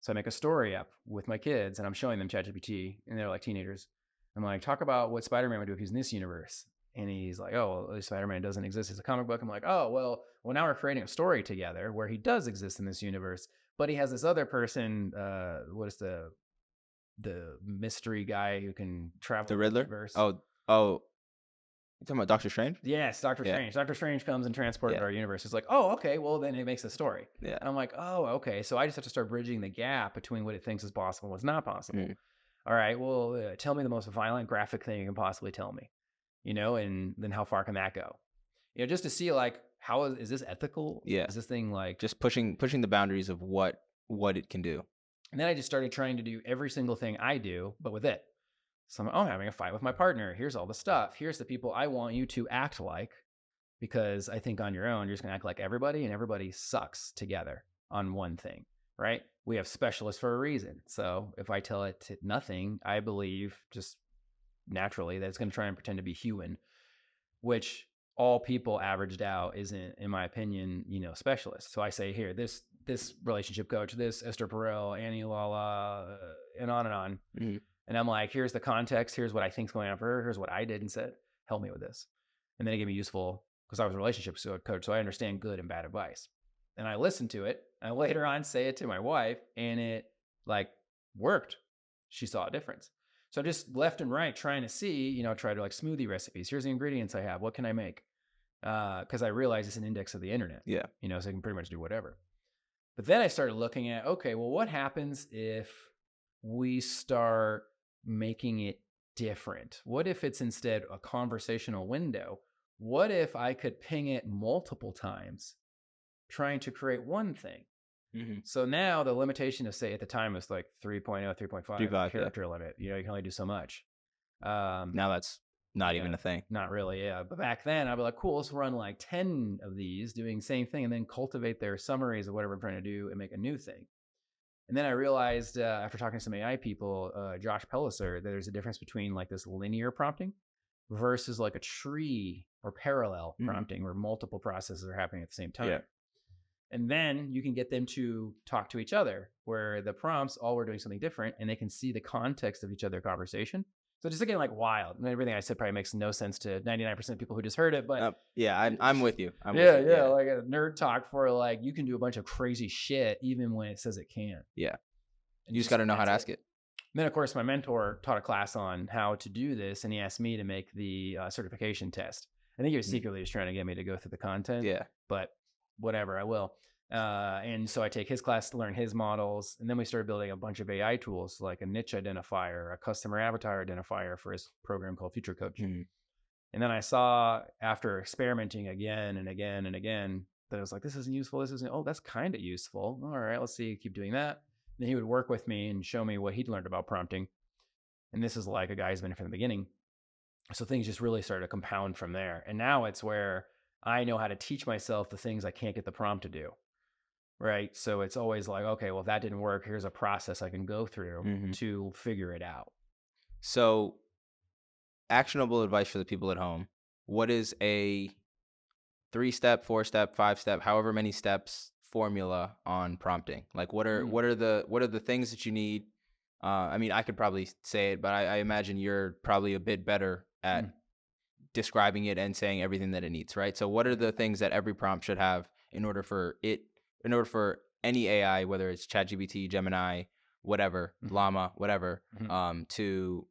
So I make a story up with my kids and I'm showing them ChatGPT and they're like teenagers. I'm like, talk about what Spider-Man would do if he's in this universe. And he's like, oh, well, Spider-Man doesn't exist as a comic book. I'm like, oh, well, now we're creating a story together where he does exist in this universe, but he has this other person. What is the mystery guy who can travel? The Riddler? Universe. Oh. You talking about Doctor Strange? Yes, Doctor Strange. Doctor Strange comes and transports our universe. It's like, oh, okay, well, then it makes a story. Yeah. And I'm like, oh, okay. So I just have to start bridging the gap between what it thinks is possible and what's not possible. All right, well, tell me the most violent graphic thing you can possibly tell me, and then how far can that go? Just to see like, how is this ethical? Yeah. Is this thing like... Just pushing the boundaries of what it can do. And then I just started trying to do every single thing I do, but with it. So I'm having a fight with my partner. Here's all the stuff. Here's the people I want you to act like, because I think on your own, you're just going to act like everybody, and everybody sucks together on one thing, right? We have specialists for a reason. So if I tell it nothing, I believe just naturally that it's going to try and pretend to be human, which all people averaged out isn't, in my opinion, specialists. So I say, here, this relationship coach, this Esther Perel, Annie Lala, and on and on. And I'm like, here's the context. Here's what I think's going on for her. Here's what I did and said. Help me with this. And then it gave me useful, because I was a relationship coach, so I understand good and bad advice. And I listened to it. I later on say it to my wife, and it like worked. She saw a difference. So just left and right trying to see, try to like smoothie recipes. Here's the ingredients I have. What can I make? Because I realize it's an index of the internet. Yeah. So I can pretty much do whatever. But then I started looking at, okay, well, what happens if we start making it different? What if it's instead a conversational window? What if I could ping it multiple times trying to create one thing? So now the limitation of, say, at the time was like 3.0, 3.5 character limit. You can only do so much. Now that's not even a thing. Not really, yeah. But back then I'd be like, cool, let's run like 10 of these doing the same thing and then cultivate their summaries of whatever I'm trying to do and make a new thing. And then I realized after talking to some AI people, Josh Pelliser, that there's a difference between like this linear prompting versus like a tree or parallel prompting where multiple processes are happening at the same time. And then you can get them to talk to each other, where the prompts all were doing something different, and they can see the context of each other conversation. So just getting like wild. And everything I said probably makes no sense to 99% of people who just heard it. But I'm with you. Yeah, like a nerd talk for like you can do a bunch of crazy shit even when it says it can't. Yeah. And you just got to know how to ask it. Then, of course, my mentor taught a class on how to do this, and he asked me to make the certification test. I think he was secretly just trying to get me to go through the content. Yeah. But whatever, I will. And so I take his class to learn his models, and then we started building a bunch of AI tools like a niche identifier, a customer avatar identifier for his program called Future Coach. And then I saw, after experimenting again and again and again, that I was like, this isn't useful. This isn't. Oh, that's kind of useful. All right, let's see. Keep doing that. And he would work with me and show me what he'd learned about prompting. And this is like a guy who's been from the beginning. So things just really started to compound from there. And now it's where I know how to teach myself the things I can't get the prompt to do. Right. So it's always like, okay, well, if that didn't work, here's a process I can go through to figure it out. So actionable advice for the people at home. What is a 3-step, 4-step, 5-step, however many steps formula on prompting? Like what are the things that you need? I mean, I could probably say it, but I imagine you're probably a bit better at describing it and saying everything that it needs, right? So what are the things that every prompt should have in order for any AI, whether it's ChatGPT, Gemini, whatever, Llama, whatever, to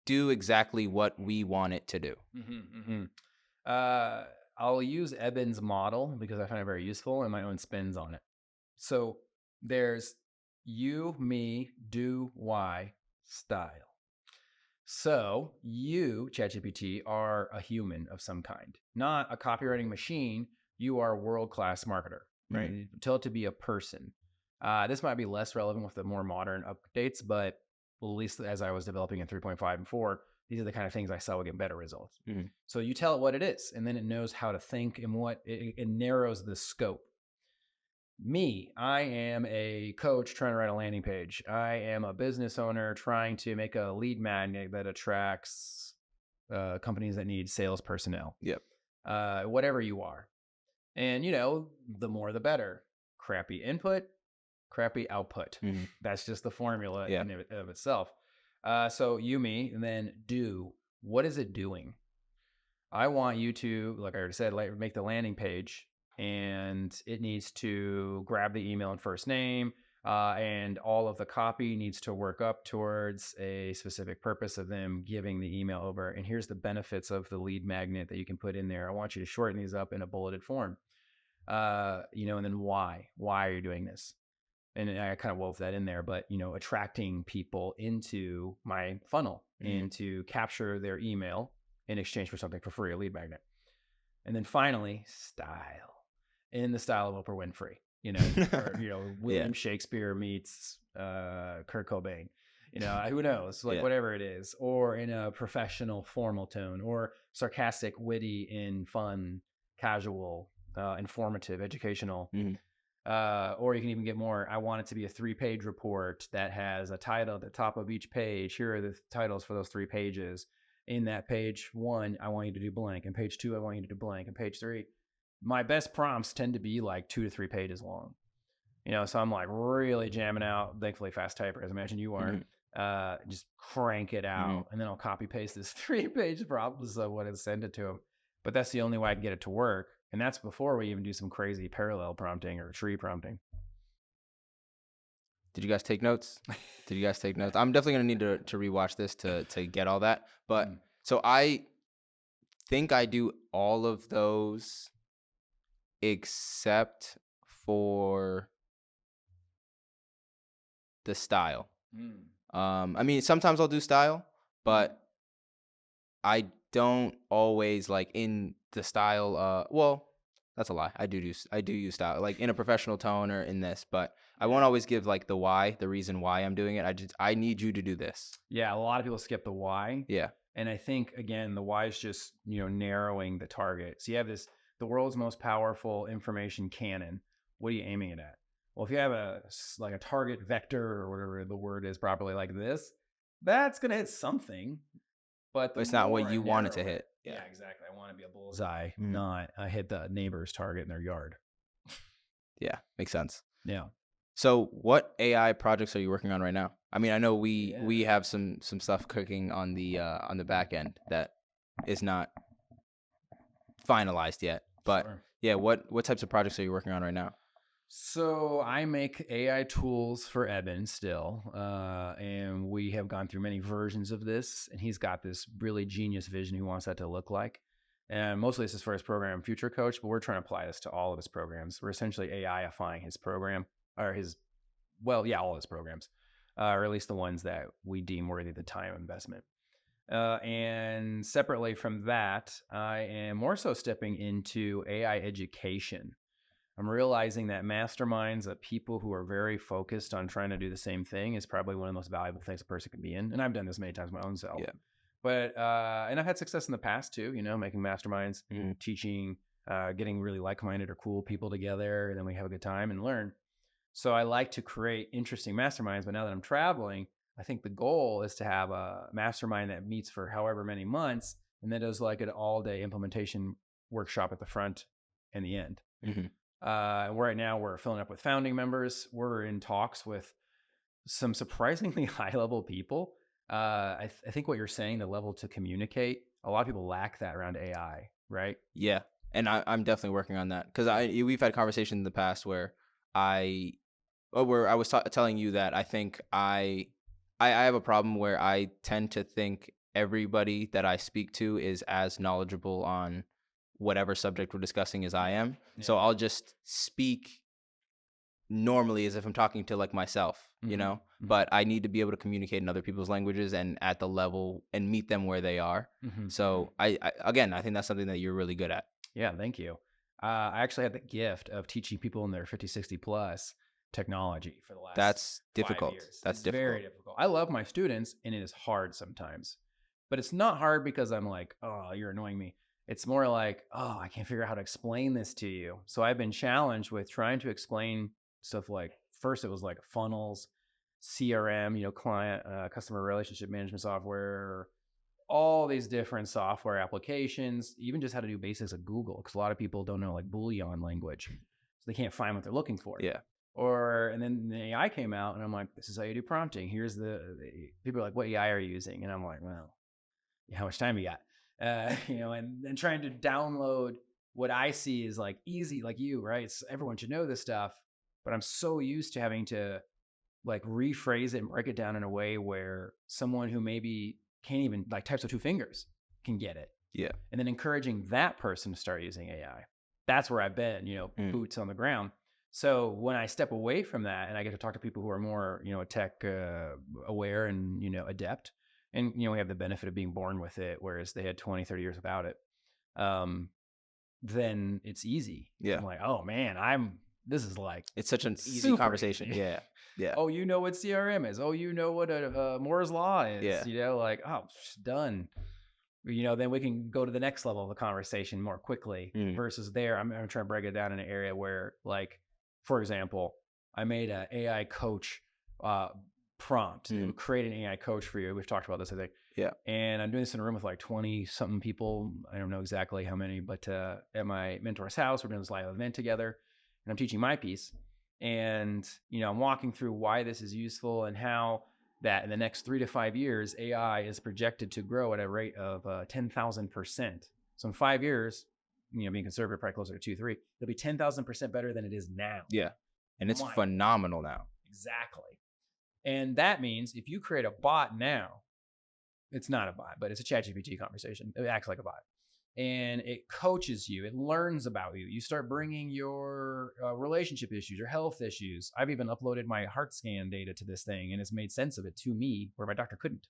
do exactly what we want it to do? I'll use Eben's model because I find it very useful and my own spins on it. So there's you, me, do, why, style. So you, ChatGPT, are a human of some kind, not a copywriting machine. You are a world-class marketer, right? Tell it to be a person. This might be less relevant with the more modern updates, but at least as I was developing in 3.5 and 4, these are the kind of things I saw would get better results. So you tell it what it is, and then it knows how to think, and what it narrows the scope. Me, I am a coach trying to write a landing page. I am a business owner trying to make a lead magnet that attracts companies that need sales personnel. Whatever you are. And, the more the better. Crappy input, crappy output. That's just the formula in of itself. So you, me, and then do. What is it doing? I want you to, like I already said, make the landing page, and it needs to grab the email and first name, and all of the copy needs to work up towards a specific purpose of them giving the email over. And here's the benefits of the lead magnet that you can put in there. I want you to shorten these up in a bulleted form. And then why are you doing this? And I kind of wove that in there, but, attracting people into my funnel and to capture their email in exchange for something for free, a lead magnet. And then finally, style, in the style of Oprah Winfrey, or, William Shakespeare meets Kurt Cobain, who knows, whatever it is, or in a professional formal tone, or sarcastic, witty, in fun, casual, informative, educational. Or you can even get more. I want it to be a 3-page report that has a title at the top of each page. Here are the titles for those 3 pages. In that page 1, I want you to do blank. And page 2, I want you to do blank. And page 3, my best prompts tend to be like 2 to 3 pages long. So I'm like really jamming out. Thankfully, fast typer, as I imagine you are. Just crank it out, and then I'll copy paste this 3-page prompt of what and send it to them. But that's the only way I can get it to work. And that's before we even do some crazy parallel prompting or tree prompting. Did you guys take notes? I'm definitely going to need to rewatch this to get all that. But so I think I do all of those except for the style. I mean, sometimes I'll do style, but I don't always like in the style. Well, that's a lie. I do use style, like in a professional tone or in this, but I won't always give like the why, the reason why I'm doing it. I need you to do this. Yeah, a lot of people skip the why. Yeah. And I think, again, the why is just, narrowing the target. So you have the world's most powerful information cannon. What are you aiming it at? Well, if you have a target vector or whatever the word is properly like this, that's going to hit something. But it's not what you want it to hit. Yeah, exactly. I want to be a bullseye, not hit the neighbor's target in their yard. Yeah, makes sense. Yeah. So what AI projects are you working on right now? I mean, I know we have some stuff cooking on the back end that is not finalized yet. But Sure. yeah, what types of projects are you working on right now? So I make AI tools for Evan still, and we have gone through many versions of this, and he's got this really genius vision he wants that to look like. And mostly this is for his program Future Coach, but we're trying to apply this to all of his programs. We're essentially AI-ifying his program, or all his programs, or at least the ones that we deem worthy of the time investment. And separately from that, I am more so stepping into AI education. I'm realizing that masterminds of people who are very focused on trying to do the same thing is probably one of the most valuable things a person can be in. And I've done this many times my own self. Yeah. But and I've had success in the past too, making masterminds, teaching, getting really like-minded or cool people together, and then we have a good time and learn. So I like to create interesting masterminds, but now that I'm traveling, I think the goal is to have a mastermind that meets for however many months and then does like an all-day implementation workshop at the front and the end. Right now we're filling up with founding members. We're in talks with some surprisingly high-level people. I think what you're saying, the level to communicate, a lot of people lack that around AI, right? Yeah, and I'm definitely working on that because we've had conversations in the past where I was telling you that I think I have a problem where I tend to think everybody that I speak to is as knowledgeable on whatever subject we're discussing as I am. Yeah. So I'll just speak normally as if I'm talking to like myself, but I need to be able to communicate in other people's languages and at the level and meet them where they are. So I think that's something that you're really good at. Yeah, thank you. I actually had the gift of teaching people in their 50, 60 plus technology for the last That's difficult. 5 years. That's difficult. Very difficult. I love my students and it is hard sometimes, but it's not hard because I'm like, oh, you're annoying me. It's more like, oh, I can't figure out how to explain this to you. So I've been challenged with trying to explain stuff like, first it was like funnels, CRM, client, customer relationship management software, all these different software applications, even just how to do basics of Google, because a lot of people don't know like Boolean language. So they can't find what they're looking for. Yeah. And then the AI came out and I'm like, this is how you do prompting. Here's people are like, what AI are you using? And I'm like, well, how much time you got? And trying to download what I see is like easy, like you, right? Everyone should know this stuff, but I'm so used to having to like rephrase it and break it down in a way where someone who maybe can't even like types with 2 fingers can get it. Yeah. And then encouraging that person to start using AI. That's where I've been, boots on the ground. So when I step away from that and I get to talk to people who are more, tech aware and, adept, and, we have the benefit of being born with it, whereas they had 20, 30 years without it, then it's easy. Yeah. I'm like, oh man, this is like, it's such an easy conversation. Easy. Yeah. Yeah. Oh, you know what CRM is. Oh, you know what a Moore's Law is. Yeah. Like, oh, done. Then we can go to the next level of the conversation more quickly versus there. I'm trying to break it down in an area where, like, for example, I made an AI coach prompt to create an AI coach for you. We've talked about this, I think. Yeah. And I'm doing this in a room with like 20 something people. I don't know exactly how many, but at my mentor's house, we're doing this live event together and I'm teaching my piece. And, I'm walking through why this is useful and how that in the next 3 to 5 years, AI is projected to grow at a rate of 10,000%. So in 5 years, being conservative, probably closer to 2, 3, it'll be 10,000% better than it is now. Yeah. And it's phenomenal now. Exactly. And that means if you create a bot now, it's not a bot, but it's a ChatGPT conversation. It acts like a bot. And it coaches you. It learns about you. You start bringing your relationship issues, your health issues. I've even uploaded my heart scan data to this thing, and it's made sense of it to me where my doctor couldn't.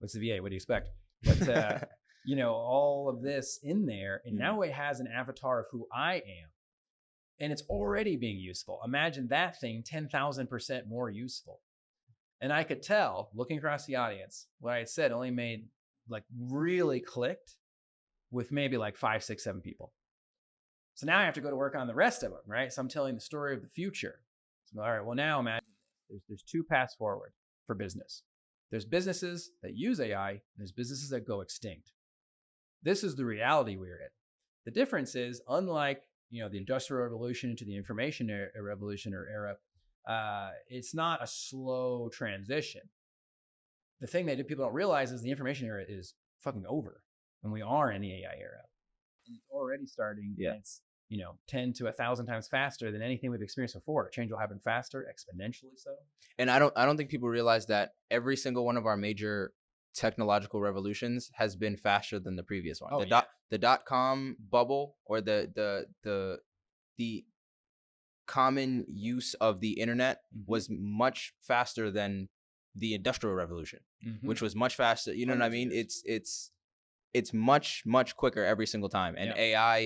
What's the VA? What do you expect? But, all of this in there. And now it has an avatar of who I am. And it's already being useful. Imagine that thing 10,000% more useful. And I could tell, looking across the audience, what I had said only made like really clicked with maybe like 5, 6, 7 people. So now I have to go to work on the rest of them, right? So I'm telling the story of the future. So, all right, well now imagine there's 2 paths forward for business. There's businesses that use AI, and there's businesses that go extinct. This is the reality we're in. The difference is, unlike the Industrial Revolution into the information revolution or era, it's not a slow transition. The thing that people don't realize is the information era is fucking over, and we are in the AI era. And it's already starting. Yeah. And it's 10 to 1,000 times faster than anything we've experienced before. Change will happen faster, exponentially so. And I don't think people realize that every single one of our major technological revolutions has been faster than the previous one. The dot-com bubble, or the common use of the internet was much faster than the Industrial Revolution, which was much faster. You know what I mean? It's much quicker every single time. And AI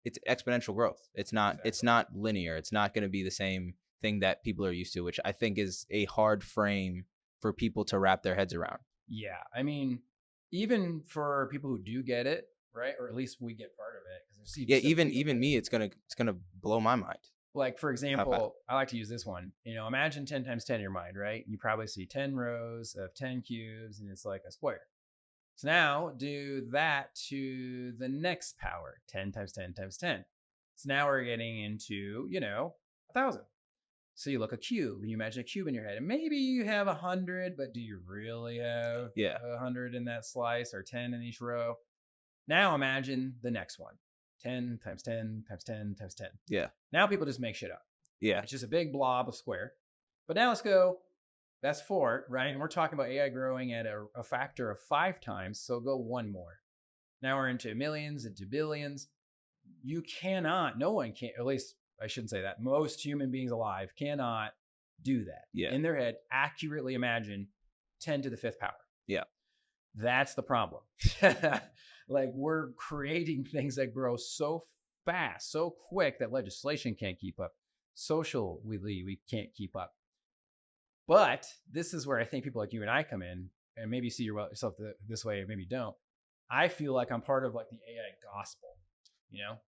it's exponential growth. It's not linear. It's not going to be the same thing that people are used to, which I think is a hard frame for people to wrap their heads around. Yeah. I mean, even for people who do get it, right? Or at least we get part of it. Even me, it's gonna blow my mind. Like, for example, I like to use this one. Imagine 10 times 10 in your mind, right? You probably see 10 rows of 10 cubes, and it's like a square. So now do that to the next power, 10 times 10 times 10. So now we're getting into, 1,000. So you look a cube, and you imagine a cube in your head, and maybe you have 100, but do you really have 100 in that slice, or 10 in each row? Now imagine the next one. 10 times 10 times 10 times 10. Yeah. Now people just make shit up. Yeah. It's just a big blob of square. But now let's go, that's 4, right? And we're talking about AI growing at a factor of 5 times. So go one more. Now we're into millions, into billions. You cannot, no one can, at least I shouldn't say that. Most human beings alive cannot do that. Yeah. In their head, accurately imagine 10 to the 5th power. Yeah. That's the problem. Like, we're creating things that grow so fast, so quick that legislation can't keep up. Socially, we can't keep up. But this is where I think people like you and I come in, and maybe you see yourself this way, maybe don't. I feel like I'm part of like the AI gospel,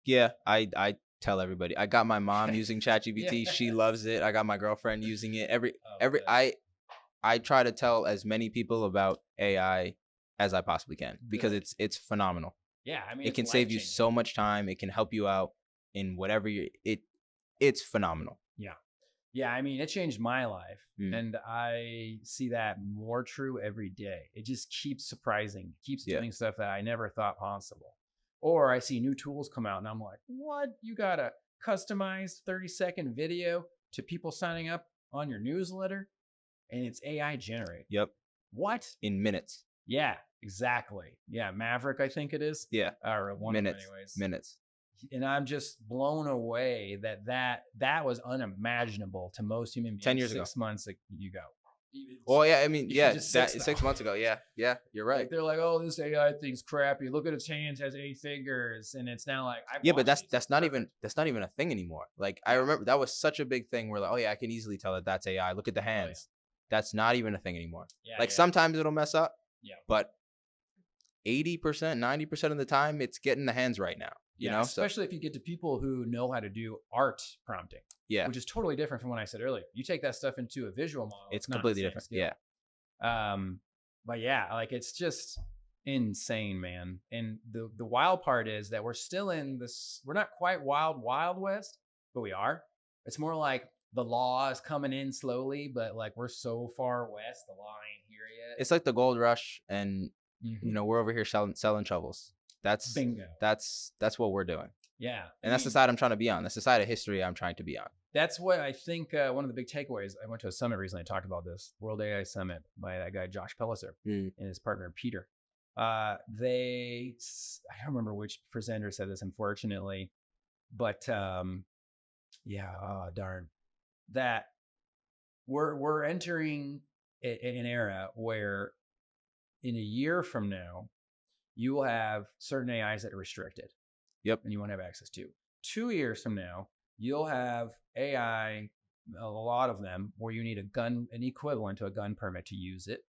Yeah, I tell everybody. I got my mom using ChatGPT. Yeah. She loves it. I got my girlfriend using it. I try to tell as many people about AI as I possibly can, because it's phenomenal. Yeah, I mean, it can save you so much time. It can help you out in whatever it's phenomenal. Yeah, I mean, it changed my life, and I see that more true every day. It just keeps surprising, keeps doing stuff that I never thought possible. Or I see new tools come out, and I'm like, what? You got a customized 30-second video to people signing up on your newsletter, and it's AI generated. Yep. What? In minutes. Yeah, exactly. Yeah, Maverick, I think it is. Yeah. Or one minutes. of them anyways. Minutes. And I'm just blown away that was unimaginable to most human beings. 10 years 6 ago. months ago. Well, yeah, I mean, that 6 months ago. Yeah, you're right. Like, they're like, oh, this AI thing's crappy. Look at its hands, has 8 fingers, and it's now like, but that's not even a thing anymore. Like, I remember that was such a big thing where, like, oh yeah, I can easily tell that that's AI. Look at the hands. That's not even a thing anymore. Sometimes it'll mess up. Yeah. But 80%, 90% of the time, it's getting the hands right now. You know, especially if you get to people who know how to do art prompting. Yeah. Which is totally different from what I said earlier. You take that stuff into a visual model. It's completely different. Skill. Yeah. But yeah, like, it's just insane, man. And the wild part is that we're still in this, we're not quite wild west, but we are. It's more like the law is coming in slowly, but like, we're so far west, the law ain't here yet. It's like the gold rush, and we're over here selling shovels. That's bingo. That's what we're doing. Yeah. And that's the side I'm trying to be on. That's the side of history I'm trying to be on. That's what I think one of the big takeaways. I went to a summit recently. I talked about this World AI Summit by that guy, Josh Pellicer, and his partner, Peter. I don't remember which presenter said this, unfortunately, but darn, that we're entering an era where in a year from now, you will have certain AIs that are restricted. Yep. And you won't have access to. 2 years from now, you'll have AI, a lot of them, where you need an equivalent to a gun permit to use it.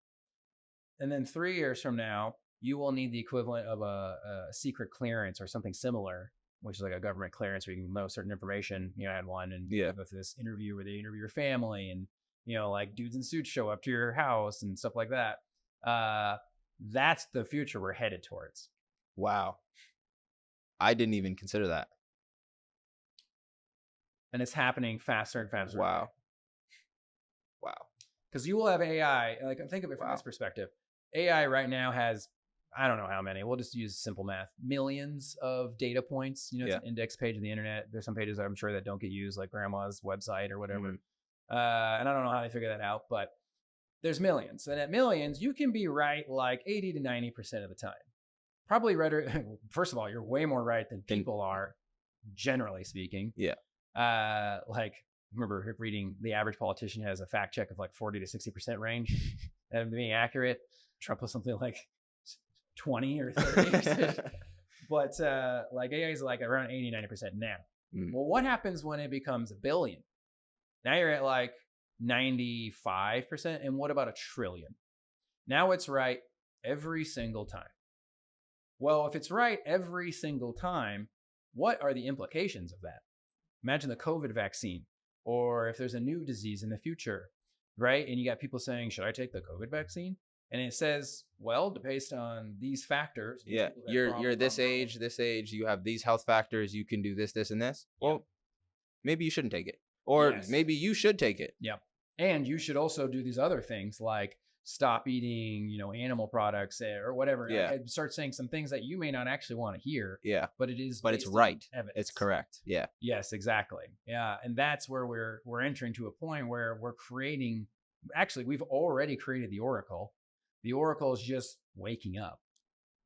And then 3 years from now, you will need the equivalent of a secret clearance or something similar, which is like a government clearance where you can know certain information. I had one, and go through this interview where they interview your family, and like dudes in suits show up to your house and stuff like that. That's the future we're headed towards. Wow. I didn't even consider that. And it's happening faster and faster. Wow. Because you will have AI, like think of it from this perspective. AI right now has, I don't know how many, we'll just use simple math, millions of data points. You know, it's an index page of the internet. There's some pages I'm sure that don't get used, like grandma's website or whatever. And I don't know how they figure that out, but there's millions. And at millions, you can be right like 80 to 90% of the time. Probably right. First of all, you're way more right than people are, generally speaking. Yeah. Like, remember reading the average politician has a fact check of like 40 to 60% range and being accurate. Trump was something like 20 or 30. But like AI is like around 80, 90% now. Well, what happens when it becomes a billion? Now you're at like 95%. And what about a trillion? Now it's right every single time. Well, if it's right every single time, what are the implications of that? Imagine the COVID vaccine. Or if there's a new disease in the future, right? And you got people saying, should I take the COVID vaccine? And it says, well, based on these factors. Yeah, you're this age, you have these health factors, you can do this, this, and this. Well, maybe you shouldn't take it. Or maybe you should take it. Yeah. And you should also do these other things like stop eating, animal products or whatever. Yeah. And start saying some things that you may not actually want to hear. Yeah. But it is. But it's right. Evidence. It's correct. Yeah. Yes, exactly. Yeah. And that's where we're entering to a point where we're creating, actually, we've already created the Oracle. The Oracle is just waking up.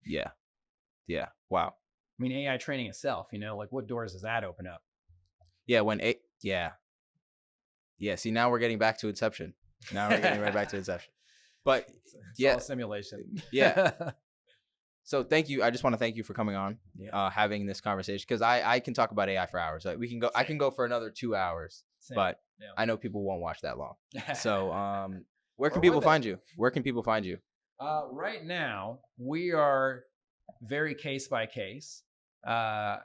Yeah. Yeah. Wow. I mean, AI training itself, like what doors does that open up? Yeah. Yeah. See, now we're getting back to Inception. Now we're getting right back to Inception. But it's all simulation. Yeah. So thank you. I just want to thank you for coming on, having this conversation, because I can talk about AI for hours. Like we can go. Same. I can go for another 2 hours, but I know people won't watch that long. So where can people find you? Where can people find you? Right now, we are very case by case. We're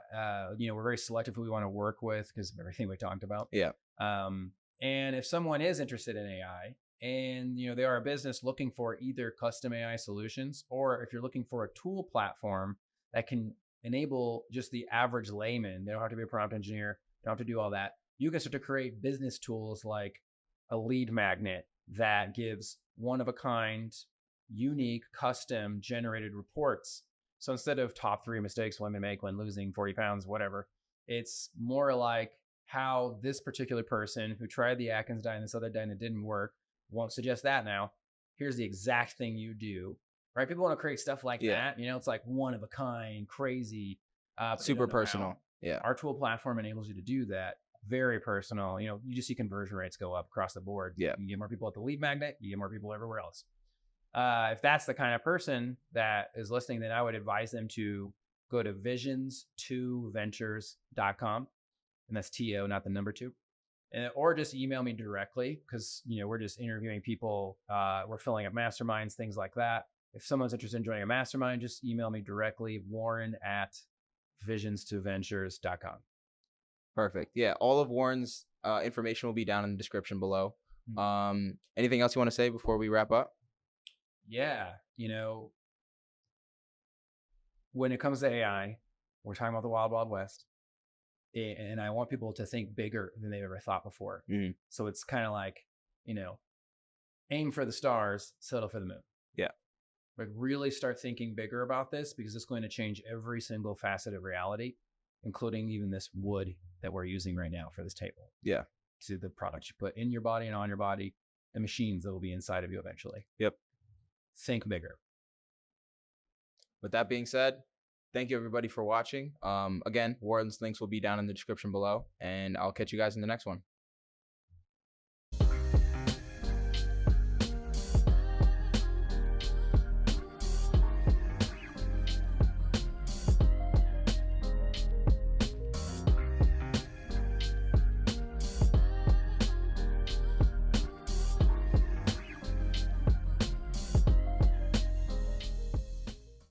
very selective who we want to work with because of everything we talked about. Yeah. And if someone is interested in AI and, they are a business looking for either custom AI solutions, or if you're looking for a tool platform that can enable just the average layman, they don't have to be a prompt engineer, don't have to do all that. You can start to create business tools like a lead magnet that gives one of a kind, unique, custom generated reports. So instead of top 3 mistakes women make when losing 40 pounds, whatever, it's more like how this particular person who tried the Atkins diet and this other diet and it didn't work, won't suggest that now. Here's the exact thing you do, right? People want to create stuff like that. It's like one of a kind, crazy, super personal. Yeah. Our tool platform enables you to do that. Very personal. You just see conversion rates go up across the board. Yeah. You get more people at the lead magnet, you get more people everywhere else. If that's the kind of person that is listening, then I would advise them to go to visions2ventures.com. And that's TO, not the number 2. Or just email me directly because, we're just interviewing people. We're filling up masterminds, things like that. If someone's interested in joining a mastermind, just email me directly, warren@visions2ventures.com. Perfect. Yeah. All of Warren's information will be down in the description below. Anything else you want to say before we wrap up? Yeah. When it comes to AI, we're talking about the wild, wild west. And I want people to think bigger than they've ever thought before. So it's kind of like, aim for the stars, settle for the moon. Yeah. Like really start thinking bigger about this because it's going to change every single facet of reality, including even this wood that we're using right now for this table. Yeah. To the products you put in your body and on your body, the machines that will be inside of you eventually. Yep. Think bigger. With that being said, thank you everybody for watching. Again, Warren's links will be down in the description below, and I'll catch you guys in the next one.